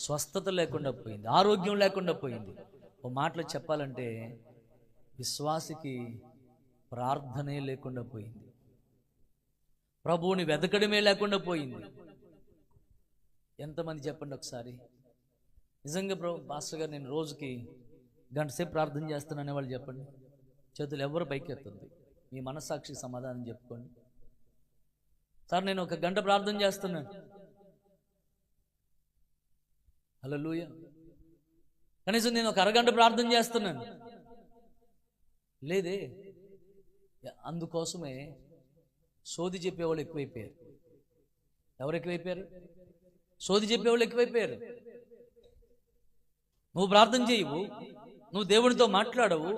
స్వస్థత లేకుండా పోయింది, ఆరోగ్యం లేకుండా పోయింది. ఓ మాటలు చెప్పాలంటే విశ్వాసికి ప్రార్థనే లేకుండా పోయింది, ప్రభువుని వెతకడమే లేకుండా పోయింది. ఎంతమంది చెప్పండి ఒకసారి, నిజంగా పాస్టర్ గారు నేను రోజుకి గంట సేపు ప్రార్థన చేస్తున్నానే వాళ్ళు చెప్పండి. చేతులు ఎవరు పైకెత్తుంది, మీ మనస్సాక్షికి సమాధానం చెప్పుకోండి. సార్ నేను 1 గంట ప్రార్థన చేస్తున్నాను, హల్లెలూయా. కనీసం నేను 1 అరగంట ప్రార్థన చేస్తున్నాను, లేదే. అందుకోసమే సోది చెప్పేవాళ్ళు ఎక్కువైపోయారు. ఎవరు ఎక్కువైపోయారు? సోది చెప్పేవాళ్ళు ఎక్కువైపోయారు. నువ్వు ప్రార్థన చేయవు, నువ్వు దేవునితో మాట్లాడవు,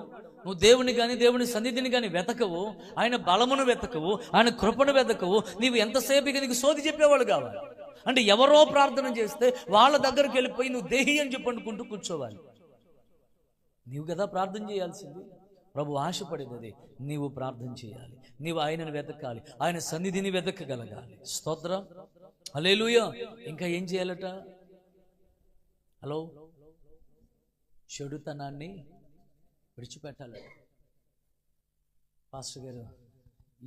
నువ్వు దేవుని కానీ దేవుని సన్నిధిని కానీ వెతకవు, ఆయన బలమును వెతకవు, ఆయన కృపను వెతకవు. నీవు ఎంతసేపు ఇక నీకు సోది చెప్పేవాళ్ళు కావాలి. అంటే ఎవరో ప్రార్థన చేస్తే వాళ్ళ దగ్గరికి వెళ్ళిపోయి నువ్వు దేహి అని చెప్పి అనుకుంటూ కూర్చోవాలి. నీవు కదా ప్రార్థన చేయాల్సింది. ప్రభు ఆశపడేది అదే, నీవు ప్రార్థన చేయాలి, నీవు ఆయనను వెతకాలి, ఆయన సన్నిధిని వెతకగలగాలి. స్తోత్రం, హల్లెలూయా. ఇంకా ఏం చేయాలట? హలో, చెడుతనాన్ని విడిచిపెట్టాలట. పాస్టర్ గారు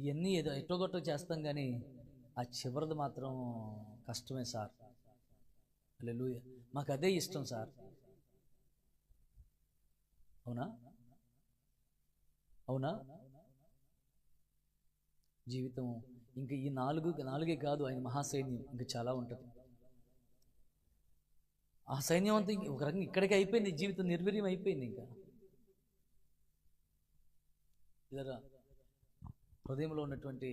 ఇవన్నీ ఏదో ఎట్టోగొట్టో చేస్తాం కానీ ఆ చివరిది మాత్రం కష్టమే సార్. హల్లెలూయా, మాకు అదే ఇష్టం సార్. అవునా? అవునా? జీవితం ఇంకా ఈ నాలుగే కాదు, ఆయన మహాసైన్యం ఇంకా చాలా ఉంటుంది. ఆ సైన్యం అంతా ఒక రకంగా ఇక్కడికి అయిపోయింది, జీవితం నిర్వీర్యం అయిపోయింది. ఇంకా ఇదరా హృదయంలో ఉన్నటువంటి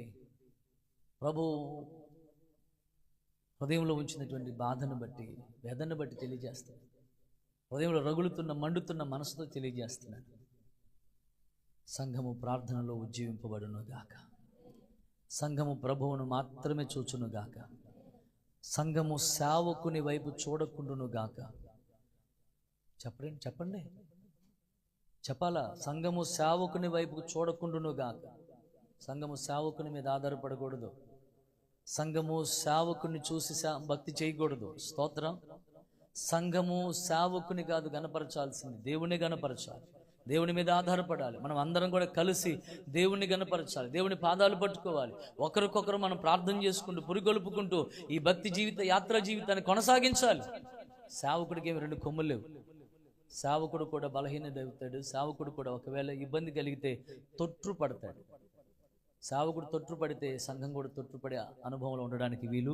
హృదయంలో ఉంచినటువంటి బాధను బట్టి, వేదనను బట్టి తెలియజేస్తాడు. హృదయంలో రగులుతున్న మండుతున్న మనసుతో తెలియజేస్తున్నాడు. సంఘము ప్రార్థనలో ఉజ్జీవింపబడునుగాక, సంఘము ప్రభువును మాత్రమే చూచునుగాక, సంఘము సేవకుని వైపు చూడకుండునుగాక. చెప్పండి చెప్పాలా? సంఘము సేవకుని వైపు చూడకుండునుగాక. సంఘము సేవకుని మీద ఆధారపడకూడదు, సంఘము సేవకుని చూసి భక్తి చేయకూడదు. స్తోత్రం. సంఘము సేవకుని కాదు గణపరచాల్సింది, దేవుని గణపరచాలి, దేవుని మీద ఆధారపడాలి. మనం అందరం కూడా కలిసి దేవుణ్ణి గణపరచాలి, దేవుని పాదాలు పట్టుకోవాలి. ఒకరికొకరు మనం ప్రార్థన చేసుకుంటూ పురిగొలుపుకుంటూ ఈ భక్తి యాత్రా జీవితాన్ని కొనసాగించాలి. సేవకుడికి ఏమి 2 కొమ్ములు లేవు. సేవకుడు కూడా బలహీనత అవుతాడు, సేవకుడు కూడా ఒకవేళ ఇబ్బంది కలిగితే తొట్టుపడతాడు. సేవకుడు తొట్టుపడితే సంఘం కూడా తొట్టుపడే అనుభవంలో ఉండడానికి వీలు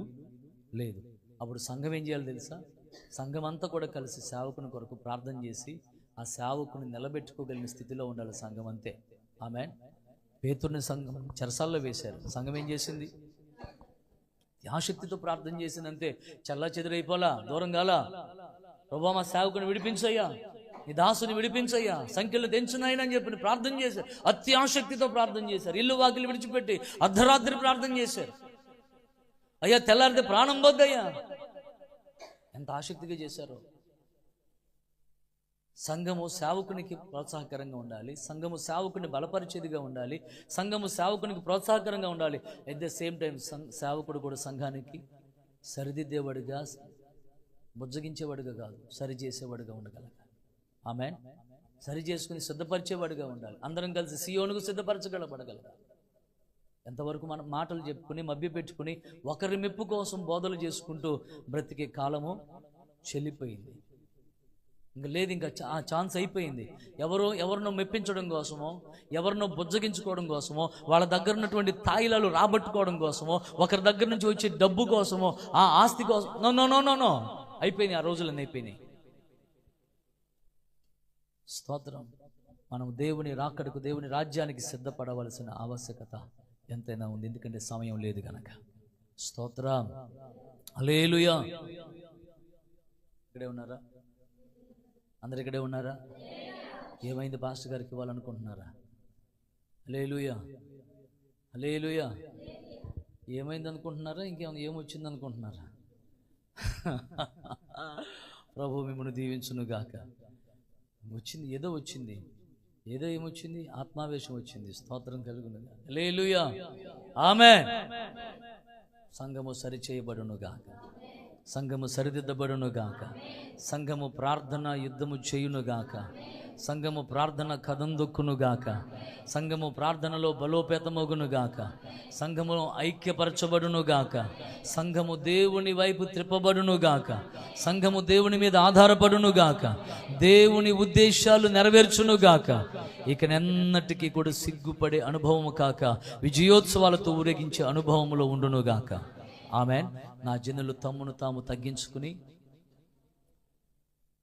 లేదు. అప్పుడు సంఘం ఏం చేయాలి తెలుసా? సంఘం అంతా కూడా కలిసి సేవకుని కొరకు ప్రార్థన చేసి ఆ సేవకుని నిలబెట్టుకోగలిగిన స్థితిలో ఉండాలి సంఘం అంతే. ఆమేన్. పేతురుని సంఘం చెరసాల్లో వేశారు. సంఘం ఏం చేసింది? ఆసక్తితో ప్రార్థన చేసిందంతే. చల్లా చెదురైపోలా, దూరం కాలా. ప్రభువా మా సేవకుని విడిపించయ్యా, నీ దాసుని విడిపించయ్యా, సంఖ్యలు తెంచునాయని అని చెప్పి ప్రార్థన చేశారు. అతి ఆసక్తితో ప్రార్థన చేశారు. ఇల్లు వాకిలు విడిచిపెట్టి అర్ధరాత్రి ప్రార్థన చేశారు. అయ్యా తెల్లారితే ప్రాణం పోద్దయ్యా. ఎంత ఆసక్తిగా చేశారో. సంఘము సేవకునికి ప్రోత్సాహకరంగా ఉండాలి, సంఘము సేవకుని బలపరిచేదిగా ఉండాలి, సంఘము సేవకునికి ప్రోత్సాహకరంగా ఉండాలి. ఎట్ ద సేమ్ టైం సేవకుడు కూడా సంఘానికి సరిదిద్దేవాడిగా, బుజ్జగించేవాడిగా కాదు, సరిచేసేవాడిగా ఉండగలగాలి. ఆమేన్. సరి చేసుకుని సిద్ధపరిచేవాడిగా ఉండాలి. అందరం కలిసి సియోనుకు సిద్ధపరచగలబడగలగాలి. ఎంతవరకు మనం మాటలు చెప్పుకుని మభ్యపెట్టుకుని ఒకరి మెప్పు కోసం బోధలు చేసుకుంటూ బ్రతికే కాలము చెల్లిపోయింది. ఇంకా లేదు, ఇంకా ఆ ఛాన్స్ అయిపోయింది. ఎవరినో మెప్పించడం కోసమో, ఎవరినో బుజ్జగించుకోవడం కోసమో, వాళ్ళ దగ్గర ఉన్నటువంటి తాయిలాలు రాబట్టుకోవడం కోసమో, ఒకరి దగ్గర నుంచి వచ్చే డబ్బు కోసమో, ఆ ఆస్తి కోసం, నో అయిపోయినాయి. ఆ రోజులన్నీ అయిపోయినాయి. స్తోత్రం. మనం దేవుని రాకడకు, దేవుని రాజ్యానికి సిద్ధపడవలసిన ఆవశ్యకత ఎంతైనా ఉంది. ఎందుకంటే సమయం లేదు కనుక. స్తోత్రం. హల్లెలూయా. ఇక్కడే ఉన్నారా? అందరు ఇక్కడే ఉన్నారా? ఏమైంది పాస్టర్ గారికి ఇవ్వాలనుకుంటున్నారా? హల్లెలూయా, హల్లెలూయా. ఏమైంది అనుకుంటున్నారా? ఇంకేమైనా ఏమొచ్చింది అనుకుంటున్నారా? ప్రభు మిమ్మల్ని దీవించును గాక. వచ్చింది, ఏదో వచ్చింది. ఏదో ఏమొచ్చింది? ఆత్మావేశం వచ్చింది. స్తోత్రం కలుగునుగా. హల్లెలూయా, ఆమేన్. సంఘము సరిచేయబడును గాక, సంఘము సరిదిద్దబడును గాక, సంఘము ప్రార్థన యుద్ధము చేయును గాక, సంఘము ప్రార్థన కదందొక్కును గాక, సంఘము ప్రార్థనలో బలోపేతమగును గాక, సంఘము ఐక్యపరచబడును గాక, సంఘము దేవుని వైపు త్రిప్పబడును గాక, సంఘము దేవుని మీద ఆధారపడును గాక, దేవుని ఉద్దేశాలు నెరవేర్చును గాక. ఇకనెన్నటికీ కూడా సిగ్గుపడే అనుభవము కాక విజయోత్సవాలతో ఊరేగించే అనుభవములో ఉండును గాక. ఆమేన్. నా జనులు తమ్మును తాము తగ్గించుకుని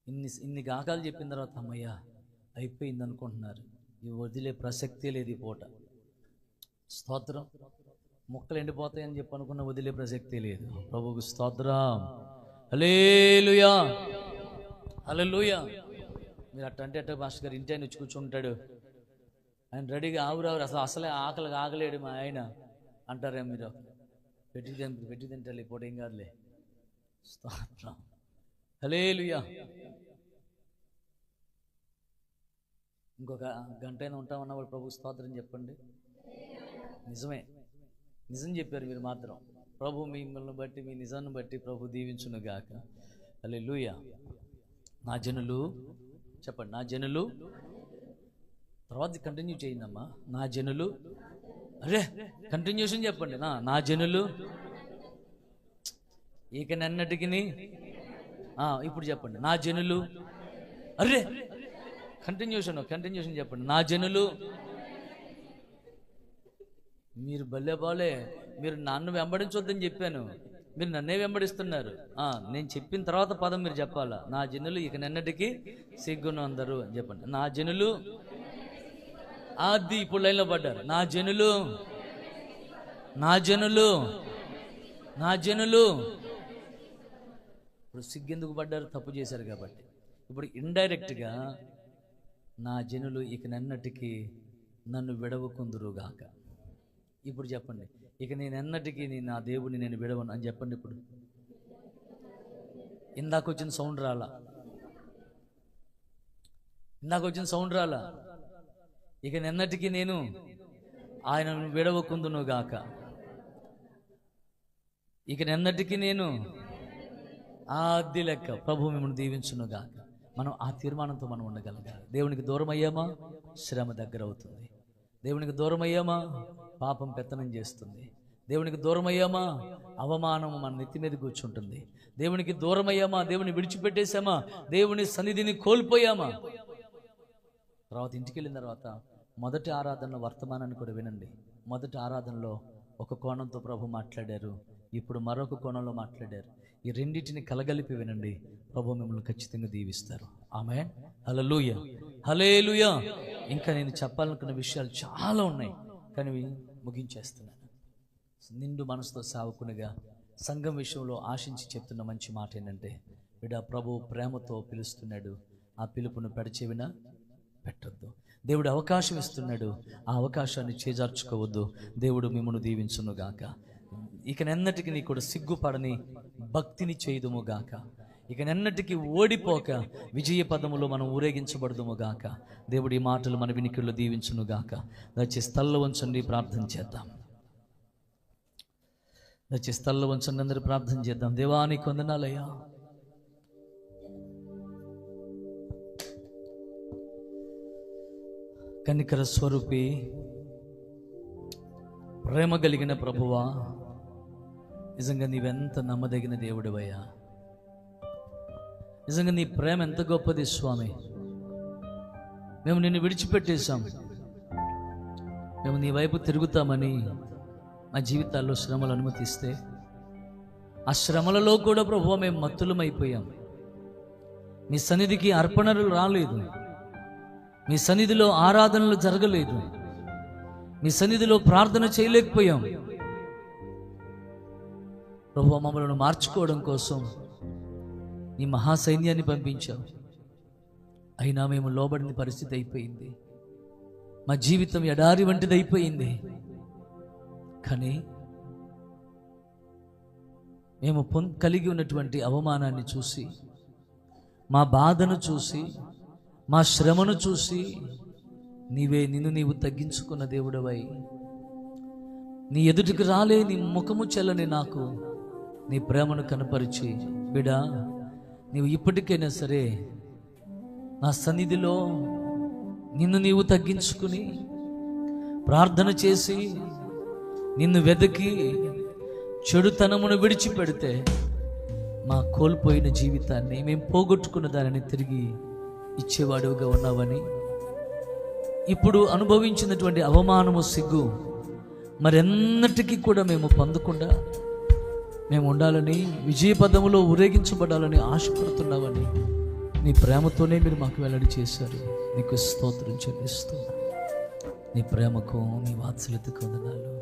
ఇన్ని గాకాలు చెప్పిన తర్వాత అమ్మయ్య అయిపోయింది అనుకుంటున్నారు. ఇవి వదిలే ప్రసక్తే లేదు ఈ పూట. స్తోత్రం. మొక్కలు ఎండిపోతాయని చెప్పి అనుకున్న వదిలే ప్రసక్తే లేదు. ప్రభువుకు స్తోత్రం. హల్లెలూయా, హల్లెలూయా. మీరు అట్టంటే అట్ట మాస్టర్ గారు ఇంటి ఆయన వచ్చి కూర్చుంటాడు, ఆయన రెడీగా ఆవురావు అసలే ఆకలిగా ఆగలేడు మా ఆయన అంటారే మీరు. పెట్టి తింటారు ఈ పూట, ఏం కాదులే. స్తోత్రం. హల్లెలూయా. ఇంకొక గంట అయినా ఉంటామన్న వాళ్ళు ప్రభు స్తోత్రం చెప్పండి. నిజమే, నిజం చెప్పారు మీరు మాత్రం. ప్రభు మిమ్మల్ని బట్టి, మీ నిజాన్ని బట్టి ప్రభు దీవించును గాక. హల్లెలూయా. నా జనులు చెప్పండి, నా జనులు. తర్వాత కంటిన్యూ చేయండమ్మా. నా జనులు, అరే కంటిన్యూషన్ చెప్పండి. నా జనులు ఇకనెన్నటికి. ఇప్పుడు చెప్పండి, నా జనులు. అరే కంటిన్యూషన్ చెప్పండి. నా జనులు. మీరు భలే బాలే, మీరు నన్ను వెంబడించొద్దని చెప్పాను, మీరు నన్నే వెంబడిస్తున్నారు. నేను చెప్పిన తర్వాత పదం మీరు చెప్పాలా. నా జనులు ఇకనెన్నటికి సిగ్గును అందరు అని చెప్పండి. నా జనులు. అది ఇప్పుడు లైన్లో పడ్డారు. నా జనులు, నా జనులు, నా జనులు. ఇప్పుడు సిగ్గెందుకు పడ్డారు? తప్పు చేశారు కాబట్టి. ఇప్పుడు ఇండైరెక్ట్గా నా జనులు ఇకనెన్నటికీ నన్ను విడవకుందురుగాక. ఇప్పుడు చెప్పండి, ఇక నేను ఎన్నటికీ నా దేవుని నేను విడవను అని చెప్పండి. ఇప్పుడు ఇందాక వచ్చిన సౌండ్ రాలా, ఇక ఎన్నటికీ నేను ఆయనను విడవకుందును గాక. ఇక ఎన్నటికీ నేను ఆది లెక్క ప్రభు మిమ్మల్ని దీవించును గాక. మనం ఆ తీర్మానంతో మనం ఉండగలగాలి. దేవునికి దూరం అయ్యామా శ్రమ దగ్గర అవుతుంది. దేవునికి దూరం అయ్యామా పాపం పెత్తనం చేస్తుంది. దేవునికి దూరం అయ్యామా అవమానం మన నెత్తి మీద కూర్చుంటుంది. దేవునికి దూరం అయ్యామా, దేవుని విడిచిపెట్టేశామా, దేవుని సన్నిధిని కోల్పోయామా. తర్వాత ఇంటికి వెళ్ళిన తర్వాత మొదటి ఆరాధనలో వర్తమానాన్ని కూడా వినండి. మొదటి ఆరాధనలో ఒక కోణంతో ప్రభు మాట్లాడారు, ఇప్పుడు మరొక కోణంలో మాట్లాడారు. ఈ రెండింటిని కలగలిపి వినండి. ప్రభు మిమ్మల్ని ఖచ్చితంగా దీవిస్తారు. ఆమేన్. హల్లెలూయా, హల్లెలూయా. ఇంకా నేను చెప్పాలనుకున్న విషయాలు చాలా ఉన్నాయి, కానీ ముగించేస్తున్నాను. నిండు మనసుతో సావుకునిగా సంఘం విషయంలో ఆశించి చెప్తున్న మంచి మాట ఏంటంటే, బిడ్డ ప్రభు ప్రేమతో పిలుస్తున్నాడు. ఆ పిలుపును పెడచెవిన పెట్టొద్దు. దేవుడు అవకాశం ఇస్తున్నాడు, ఆ అవకాశాన్ని చేజార్చుకోవద్దు. దేవుడు మిమ్మల్ని దీవించునుగాక. ఇకనెన్నటికి నీ కూడా సిగ్గుపడని భక్తిని చేయుదుముగాక. ఇకనెన్నటికి ఓడిపోక విజయ పదములో మనం ఊరేగించబడదుముగాక. దేవుడి ఈ మాటలు మన వినికిడిలో దీవించునుగాక. దయచేసి స్థల్లో ఉంచండి, ప్రార్థన చేద్దాం. దయచేసి స్థల్లో ఉంచండి, అందరూ ప్రార్థన చేద్దాం. దేవా నీకు వందనాలయ్యా. కనికర స్వరూపి, ప్రేమ కలిగిన ప్రభువా, నిజంగా నీవెంత నమ్మదగిన దేవుడివయ్యా. నిజంగా నీ ప్రేమ ఎంత గొప్పది స్వామి. మేము నిన్ను విడిచిపెట్టేశాం, మేము నీ వైపు తిరుగుతామని మా జీవితాల్లో శ్రమలు అనుమతిస్తే, ఆ శ్రమలలో కూడా ప్రభువా మేము మత్తులమైపోయాం. మీ సన్నిధికి అర్పణలు రాలేదు, మీ సన్నిధిలో ఆరాధనలు జరగలేదు, మీ సన్నిధిలో ప్రార్థన చేయలేకపోయాం. ప్రభువా మమ్మల్ని మార్చుకోవడం కోసం నీ మహాసైన్యాన్ని పంపించావు. అయినా మేము లోబడిన పరిస్థితి అయిపోయింది. మా జీవితం ఎడారి వంటిది అయిపోయింది. కానీ మేము కలిగి ఉన్నటువంటి అవమానాన్ని చూసి, మా బాధను చూసి, మా శ్రమను చూసి నిన్ను నీవు తగ్గించుకున్న దేవుడవై, నీ ఎదుటికి రాలే నీ ముఖము చెల్లని నాకు నీ ప్రేమను కనపరిచి, బిడా నీవు ఇప్పటికైనా సరే నా సన్నిధిలో నిన్ను నీవు తగ్గించుకుని ప్రార్థన చేసి నిన్ను వెతికి చెడుతనమును విడిచిపెడితే మా కోల్పోయిన జీవితాన్ని, మేము పోగొట్టుకున్న దానిని తిరిగి ఇచ్చేవాడుగా ఉన్నావని, ఇప్పుడు అనుభవించినటువంటి అవమానము, సిగ్గు మరెన్నటికీ కూడా మేము పొందకుండా మేము ఉండాలని, విజయపదములో ఊరేగించబడాలని ఆశపడుతున్నావని నీ ప్రేమతోనే మీరు మాకు వెల్లడి చేశారు. నీకు స్తోత్రం చెల్లిస్తూ, నీ ప్రేమకు, నీ వాత్సల్యతకు వందనాలు.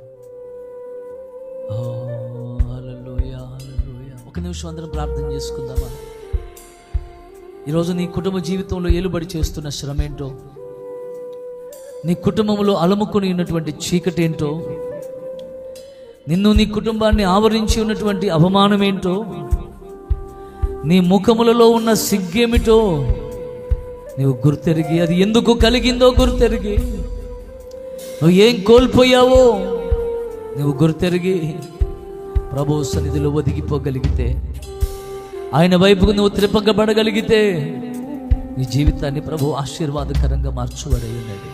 హల్లెలూయా, హల్లెలూయా. ఒక నిమిషం అందరం ప్రార్థన చేసుకుందామా? ఈరోజు నీ కుటుంబ జీవితంలో ఏలుబడి చేస్తున్న శ్రమ ఏంటో, నీ కుటుంబంలో అలముకొని ఉన్నటువంటి చీకటి ఏంటో, నిన్ను నీ కుటుంబాన్ని ఆవరించి ఉన్నటువంటి అవమానం ఏంటో, నీ ముఖములలో ఉన్న సిగ్గేమిటో నీవు గుర్తెరిగి, అది ఎందుకు కలిగిందో గుర్తెరిగి, నువ్వు ఏం కోల్పోయావో నువ్వు గుర్తెరిగి ప్రభు సన్నిధిలో ఒదిగిపోగలిగితే, ఆయన వైపుకు నువ్వు త్రిప్పగబడగలిగితే నీ జీవితాన్ని ప్రభు ఆశీర్వాదకరంగా మార్చువాడై ఉన్నాడు.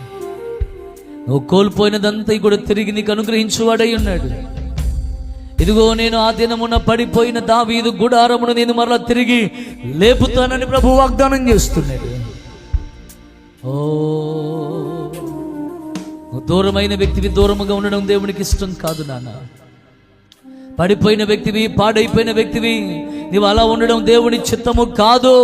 నువ్వు కోల్పోయినదంతా కూడా తిరిగి నీకు అనుగ్రహించువాడై ఉన్నాడు. ఇదిగో నేను ఆ దినమున పడిపోయిన దావీదు గుడారమును నేను మరలా తిరిగి లేపుతానని ప్రభు వాగ్దానం చేస్తున్నాడు. ఓ, నువ్వు దూరమైన వ్యక్తివి దూరముగా ఉండడం దేవునికి ఇష్టం కాదు నాన్న. పడిపోయిన వ్యక్తివి, పాడైపోయిన వ్యక్తివి నువ్వు అలా ఉండడం దేవుని చిత్తము కాదు.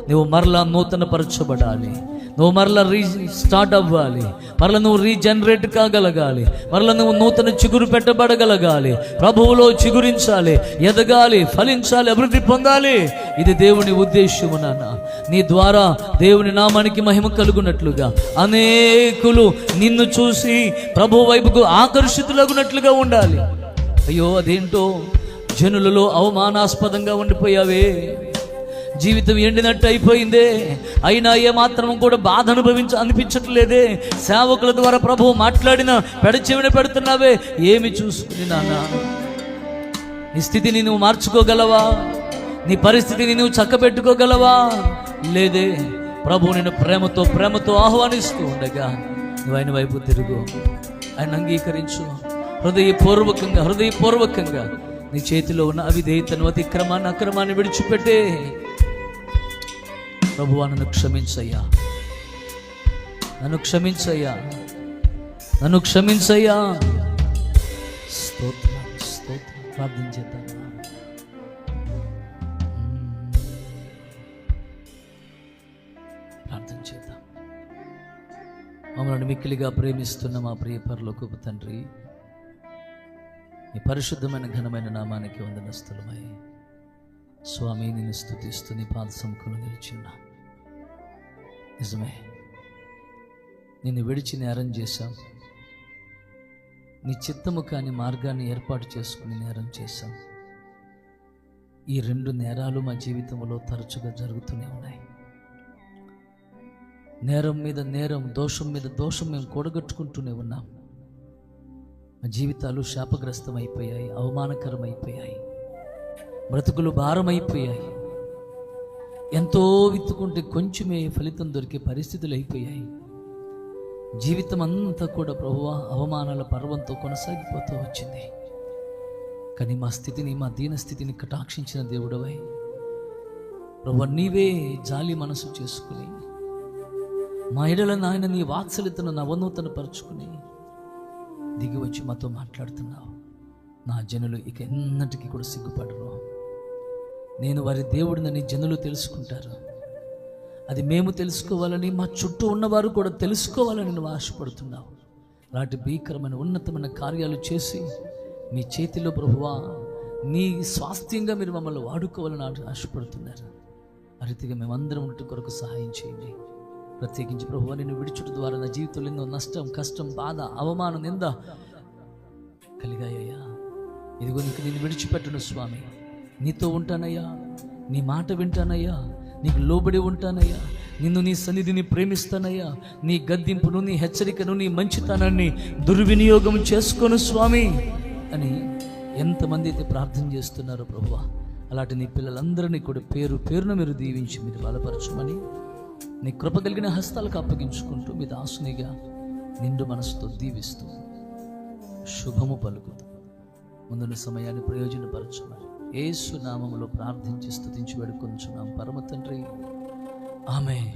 నువ్వు మరలా నూతన పరచబడాలి, నువ్వు మరలా రీస్టార్ట్ అవ్వాలి, మరలా నువ్వు రీజనరేట్ కాగలగాలి, మరలా నువ్వు నూతన చిగురు పెట్టబడగలగాలి, ప్రభువులో చిగురించాలి, ఎదగాలి, ఫలించాలి, అభివృద్ధి పొందాలి. ఇది దేవుని ఉద్దేశము నాన్న. నీ ద్వారా దేవుని నామానికి మహిమ కలుగునట్లుగా అనేకులు నిన్ను చూసి ప్రభు వైపుకు ఆకర్షితులగునట్లుగా ఉండాలి. అయ్యో అదేంటో జనులలో అవమానాస్పదంగా ఉండిపోయావే, జీవితం ఎండినట్టు అయిపోయిందే, అయినా ఏమాత్రం కూడా బాధ అనిపించట్లేదే, సేవకుల ద్వారా ప్రభువు మాట్లాడిన పెడచెవిన పెడుతున్నావే, ఏమి చూసుకుని నాన్న నీ స్థితిని నువ్వు మార్చుకోగలవా? నీ పరిస్థితిని నువ్వు చక్కబెట్టుకోగలవా? లేదే. ప్రభువు నిన్ను ప్రేమతో ఆహ్వానిస్తూ ఉండగా నువ్వు ఆయన వైపు తిరుగు, ఆయన అంగీకరించు. హృదయపూర్వకంగా నీ చేతిలో ఉన్న అవిధేయతను, అతిక్రమాన్ని, అక్రమాన్ని విడిచిపెట్టే, ప్రభువా నన్ను క్షమించయ్యా, నన్ను క్షమించయ్యా, నన్ను క్షమించయ్యా. స్తోత్రం, స్తోత్రం. ప్రార్థన చేద్దాం. ప్రార్థన చేద్దాం. మమ్మల్ని మిక్కిలిగా ప్రేమిస్తున్న మా ప్రియ పరలోకపు తండ్రి, ఈ పరిశుద్ధమైన ఘనమైన నామానికి వందనస్తులమై స్వామి నిన్ను స్తుతిస్తూ నీ పాద సముఖంలో నిలిచున్నా. నిజమే, నిన్ను విడిచి నేరం చేశాం, నీ చిత్తము కాని మార్గాన్ని ఏర్పాటు చేసుకుని నేరం చేశాం. ఈ రెండు నేరాలు మా జీవితంలో తరచుగా జరుగుతూనే ఉన్నాయి. నేరం మీద నేరం, దోషం మీద దోషం మేము కూడగట్టుకుంటూనే ఉన్నాం. మా జీవితాలు శాపగ్రస్తం అయిపోయాయి, అవమానకరమైపోయాయి, బ్రతుకులు భారమైపోయాయి. ఎంతో విత్తుకుంటే కొంచెమే ఫలితం దొరికే పరిస్థితులు అయిపోయాయి. జీవితం అంతా కూడా ప్రభువా అవమానాల పర్వంతో కొనసాగిపోతూ వచ్చింది. కానీ మా స్థితిని, మా దీన స్థితిని కటాక్షించిన దేవుడవై ప్రభువా నీవే జాలి మనసు చేసుకుని మా ఎడల నాయన నీ వాత్సల్యతను నవనూతన పరుచుకుని దిగి వచ్చి మాతో మాట్లాడుతున్నావు. నా జనులు ఇక ఎన్నటికీ కూడా సిగ్గుపడరు, నేను వారి దేవుడినని జనులు తెలుసుకుంటారు. అది మేము తెలుసుకోవాలని, మా చుట్టూ ఉన్నవారు కూడా తెలుసుకోవాలని నువ్వు ఆశపడుతున్నావు. అలాంటి భీకరమైన ఉన్నతమైన కార్యాలు చేసి మీ చేతిలో ప్రభువా నీ స్వాస్థ్యంగా మీరు మమ్మల్ని వాడుకోవాలని ఆశపడుతున్నారు. ఆ రీతిగా మేమందరం ఉన్నట్టు కొరకు సహాయం చేయండి. ప్రత్యేకించి ప్రభువా నిన్ను విడిచుట ద్వారా నా జీవితంలో ఎన్నో నష్టం, కష్టం, బాధ, అవమానం, నింద కలిగాయ్యా. ఇదిగో నీకు నేను విడిచిపెట్టను స్వామి, నీతో ఉంటానయ్యా, నీ మాట వింటానయ్యా, నీకు లోబడి ఉంటానయ్యా, నిన్ను, నీ సన్నిధిని ప్రేమిస్తానయ్యా. నీ గద్దింపును, నీ హెచ్చరికను, నీ మంచితనాన్ని దుర్వినియోగం చేసుకోను స్వామి అని ఎంతమంది అయితే ప్రార్థన చేస్తున్నారో ప్రభువా, అలాంటి నీ పిల్లలందరినీ కూడా పేరు పేరున మీరు దీవించి మీరు బలపరచమని నీ కృప కలిగిన హస్తాలకు అప్పగించుకుంటూ మీ దాసునిగా నిండు మనసుతో దీవిస్తూ శుభము పలుకుతూ ముందున్న సమయాన్ని ప్రయోజనపరచమని యేసు నామములో ప్రార్థించి స్తుతించి వేడుకొంచున్నాం పరమ తండ్రి. ఆమేన్.